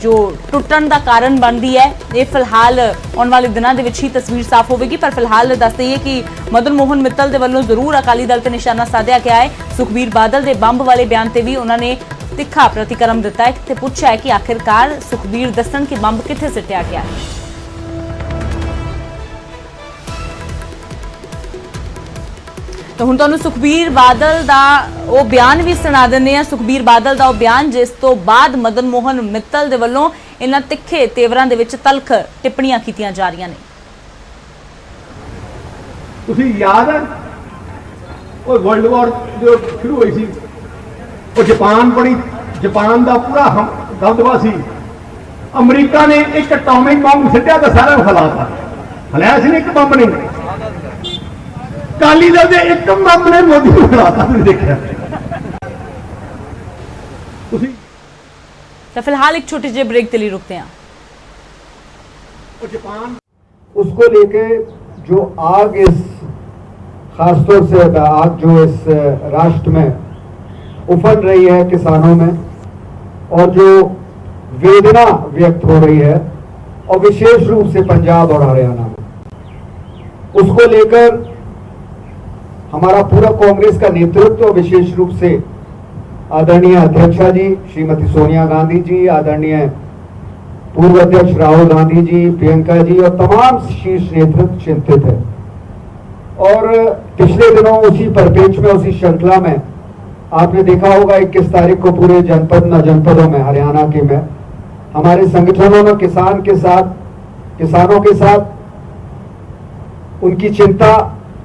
A: ਜੋ ਟੁੱਟਣ ਦਾ ਕਾਰਨ ਬਣਦੀ ਹੈ, ਇਹ ਫਿਲਹਾਲ ਆਉਣ ਵਾਲੇ ਦਿਨਾਂ ਦੇ ਵਿੱਚ ਹੀ ਤਸਵੀਰ ਸਾਫ਼ ਹੋਵੇਗੀ। ਪਰ ਫਿਲਹਾਲ ਦੱਸ ਦਈਏ ਕਿ ਮਦਨ ਮੋਹਨ ਮਿੱਤਲ ਦੇ ਵੱਲੋਂ ਜ਼ਰੂਰ ਅਕਾਲੀ ਦਲ ਤੇ ਨਿਸ਼ਾਨਾ ਸਾਧਿਆ ਗਿਆ ਹੈ। ਸੁਖਬੀਰ ਬਾਦਲ ਦੇ ਬੰਬ ਵਾਲੇ ਬਿਆਨ ਤੇ ਵੀ ਉਹਨਾਂ ਨੇ ਤਿੱਖਾ ਪ੍ਰਤੀਕਰਮ ਦਿੱਤਾ ਹੈ ਤੇ ਪੁੱਛਿਆ ਹੈ ਕਿ ਆਖਿਰਕਾਰ ਸੁਖਬੀਰ ਦੱਸਣ ਕਿ ਬੰਬ ਕਿੱਥੇ ਸਿੱਟਿਆ ਗਿਆ ਹੈ। तो हुण तुहानूं सुखबीर बादल दा वो बयान भी सुना दिंदे आ। सुखबीर बादल दा वो बयान जिस तो बाद मदन मोहन मित्तल दे वल्लों इन्हां तिखे तेवरां दे विच तलख टिप्पणियां कीतियां जा रहीआं ने।
Q: तुसीं याद है वो वर्ल्ड वॉर जो शुरू हुई सी, वो जापान दा पूरा दबदबा सी। अमरीका ने एक एटॉमिक बंब सिੱਟਿਆ तो सारा फैलाता, फैलाया सी एक बंब नहीं, अकाली दल दे एक बंब ने मोदी को फैलाता। तुसीं देखिआ।
A: तो फिलहाल एक छोटी जी ब्रेक के लिए रुकते हैं।
Q: जापान उसको लेके जो आग इस खासतौर से आग जो इस राष्ट्र में उफन रही है किसानों में और जो वेदना व्यक्त हो रही है और विशेष रूप से पंजाब और हरियाणा में, उसको लेकर हमारा पूरा कांग्रेस का नेतृत्व विशेष रूप से आदरणीय अध्यक्षा जी श्रीमती सोनिया गांधी जी, आदरणीय पूर्व अध्यक्ष राहुल गांधी जी, प्रियंका जी और तमाम शीर्ष नेतृत्व चिंतित है। और पिछले दिनों उसी परिप्रेक्ष्य में, उसी श्रृंखला में आपने देखा होगा 21 तारीख को पूरे जनपदों में हरियाणा के में हमारे संगठनों ने किसानों के साथ उनकी चिंता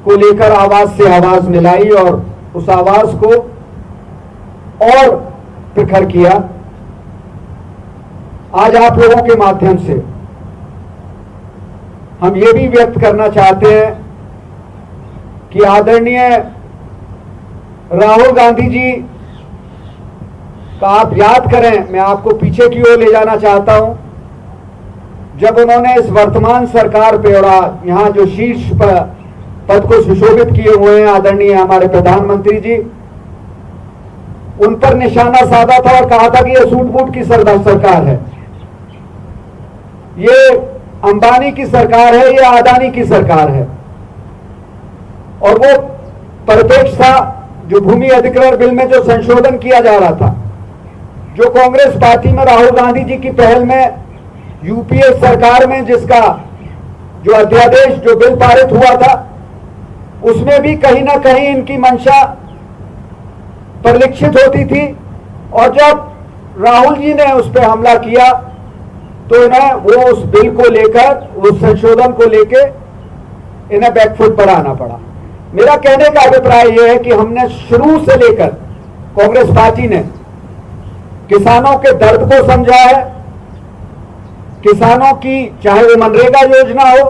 Q: को लेकर आवाज से आवाज मिलाई और उस आवाज को और प्रखर किया। आज आप लोगों के माध्यम से हम ये भी व्यक्त करना चाहते हैं कि आदरणीय राहुल गांधी जी का आप याद करें, मैं आपको पीछे की ओर ले जाना चाहता हूं, जब उन्होंने इस वर्तमान सरकार पे और यहां जो शीर्ष पद को सुशोभित किए हुए हैं आदरणीय हमारे प्रधानमंत्री जी, उन पर निशाना साधा था और कहा था कि ये सूट बूट की सरकार है, ये अंबानी की सरकार है, ये अदानी की सरकार है। और वो परिप्रेक्ष्य था जो भूमि अधिग्रहण बिल में जो संशोधन किया जा रहा था, जो कांग्रेस पार्टी में राहुल गांधी जी की पहल में यूपीए सरकार में जिसका जो अध्यादेश जो बिल पारित हुआ था, उसमें भी कहीं ना कहीं इनकी मंशा परिलक्षित होती थी। और जब राहुल जी ने उस पर हमला किया तो इन्हें वो उस बिल को लेकर, उस संशोधन को लेकर इन्हें बैकफुट पर आना पड़ा। मेरा कहने का अभिप्राय यह है कि हमने शुरू से लेकर कांग्रेस पार्टी ने किसानों के दर्द को समझा है। किसानों की चाहे वो मनरेगा योजना हो,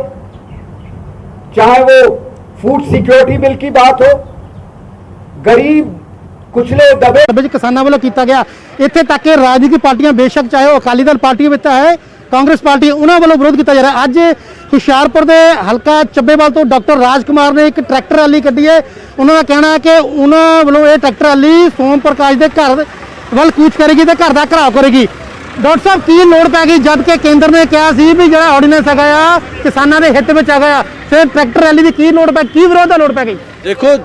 Q: चाहे वो फूड सिक्योरिटी बिल की बात हो, गरीब कुचले दबे
C: किसानों वालों किया गया। इत्थे तक कि राजनीतिक पार्टियां बेशक चाहे वो अकाली दल पार्टी विच है, कांग्रेस पार्टी, उन्होंने वालों विरोध किया जा रहा है। अज हुशियारपुर के हल्का ਚੱਬੇਵਾਲ तो डॉक्टर राजकुमार ने एक ट्रैक्टर रैली कड्ढी है। उन्होंने कहना है कि उन्होंने वालों ये ट्रैक्टर रैली सोम प्रकाश के घर ਵੱਲ कूच करेगी तो घर का घराव करेगी। डॉक्टर साहब की लोड़ पै गई जबकि केंद्र ने कहा सी भी जो ऑर्डीनेंस है किसानों के हित में है, फिर ट्रैक्टर रैली की लोड़ पै की विरोध लोड़ पै गई?
R: देखो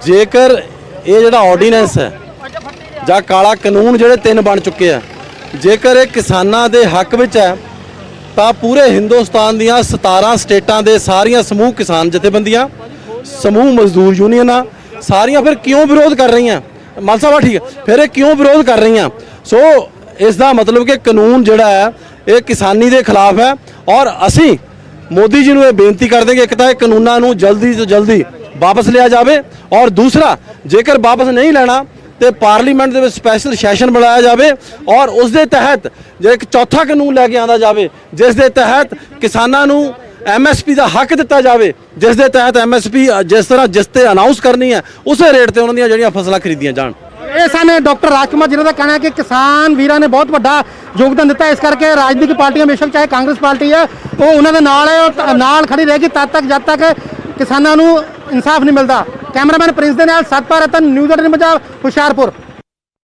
R: जेकर ये जो ऑर्डीनेंस है ਜਾਂ ਕਾਲਾ ਕਾਨੂੰਨ ਜਿਹੜੇ 3 बन चुके हैं, जेकर ਇਹ ਕਿਸਾਨਾਂ ਦੇ ਹੱਕ ਵਿੱਚ ਹੈ ਤਾਂ ਪੂਰੇ ਹਿੰਦੁਸਤਾਨ ਦੀਆਂ 17 ਸਟੇਟਾਂ ਦੇ ਸਾਰੀਆਂ ਸਮੂਹ ਕਿਸਾਨ ਜਥੇਬੰਦੀਆਂ, ਸਮੂਹ ਮਜ਼ਦੂਰ ਯੂਨੀਅਨਾਂ ਸਾਰੀਆਂ ਫਿਰ ਕਿਉਂ ਵਿਰੋਧ ਕਰ ਰਹੀਆਂ? ਮਾਨ ਸਾਹਿਬ ਠੀਕ ਹੈ, ਫਿਰ ਇਹ ਕਿਉਂ ਵਿਰੋਧ ਕਰ ਰਹੀਆਂ? ਸੋ ਇਸ ਦਾ ਮਤਲਬ ਕਿ ਕਾਨੂੰਨ ਜਿਹੜਾ ਹੈ ਇਹ ਕਿਸਾਨੀ ਦੇ ਖਿਲਾਫ ਹੈ ਔਰ ਅਸੀਂ ਮੋਦੀ ਜੀ ਨੂੰ ਇਹ ਬੇਨਤੀ ਕਰਦੇ ਕਿ ਇੱਕ ਤਾਂ ਇਹ ਕਾਨੂੰਨਾਂ ਨੂੰ ਜਲਦੀ ਤੋਂ ਜਲਦੀ ਵਾਪਸ ਲਿਆ ਜਾਵੇ ਔਰ ਦੂਸਰਾ ਜੇਕਰ ਵਾਪਸ ਨਹੀਂ ਲੈਣਾ तो पार्लीमेंट के स्पैशल सैशन बुलाया जाए और उस दे तहत जो एक चौथा कानून लैके आना जाए जिस दे तहत किसानों MSP का हक दिता जाए, जिस दे तहत MSP जिस तरह जिस ते अनाउंस करनी है उस रेट पर उन्होंने जड़ियाँ फसलां खरीदियां जान।
C: ये सन डॉक्टर राजकुमार जिन्हों का कहना है कि किसान वीरां ने बहुत बड़ा योगदान दिता, इस करके राजनीतिक पार्टियां बेशक चाहे कांग्रेस पार्टी है वो उन्होंने नाल है और नाल खड़ी रहेगी तद तक जब तक किसानों को इंसाफ नहीं मिलता। कैमरामैन प्रिंस दे नाल सतपाल रतन, न्यूज़ 18 पंजाब, हुशियारपुर।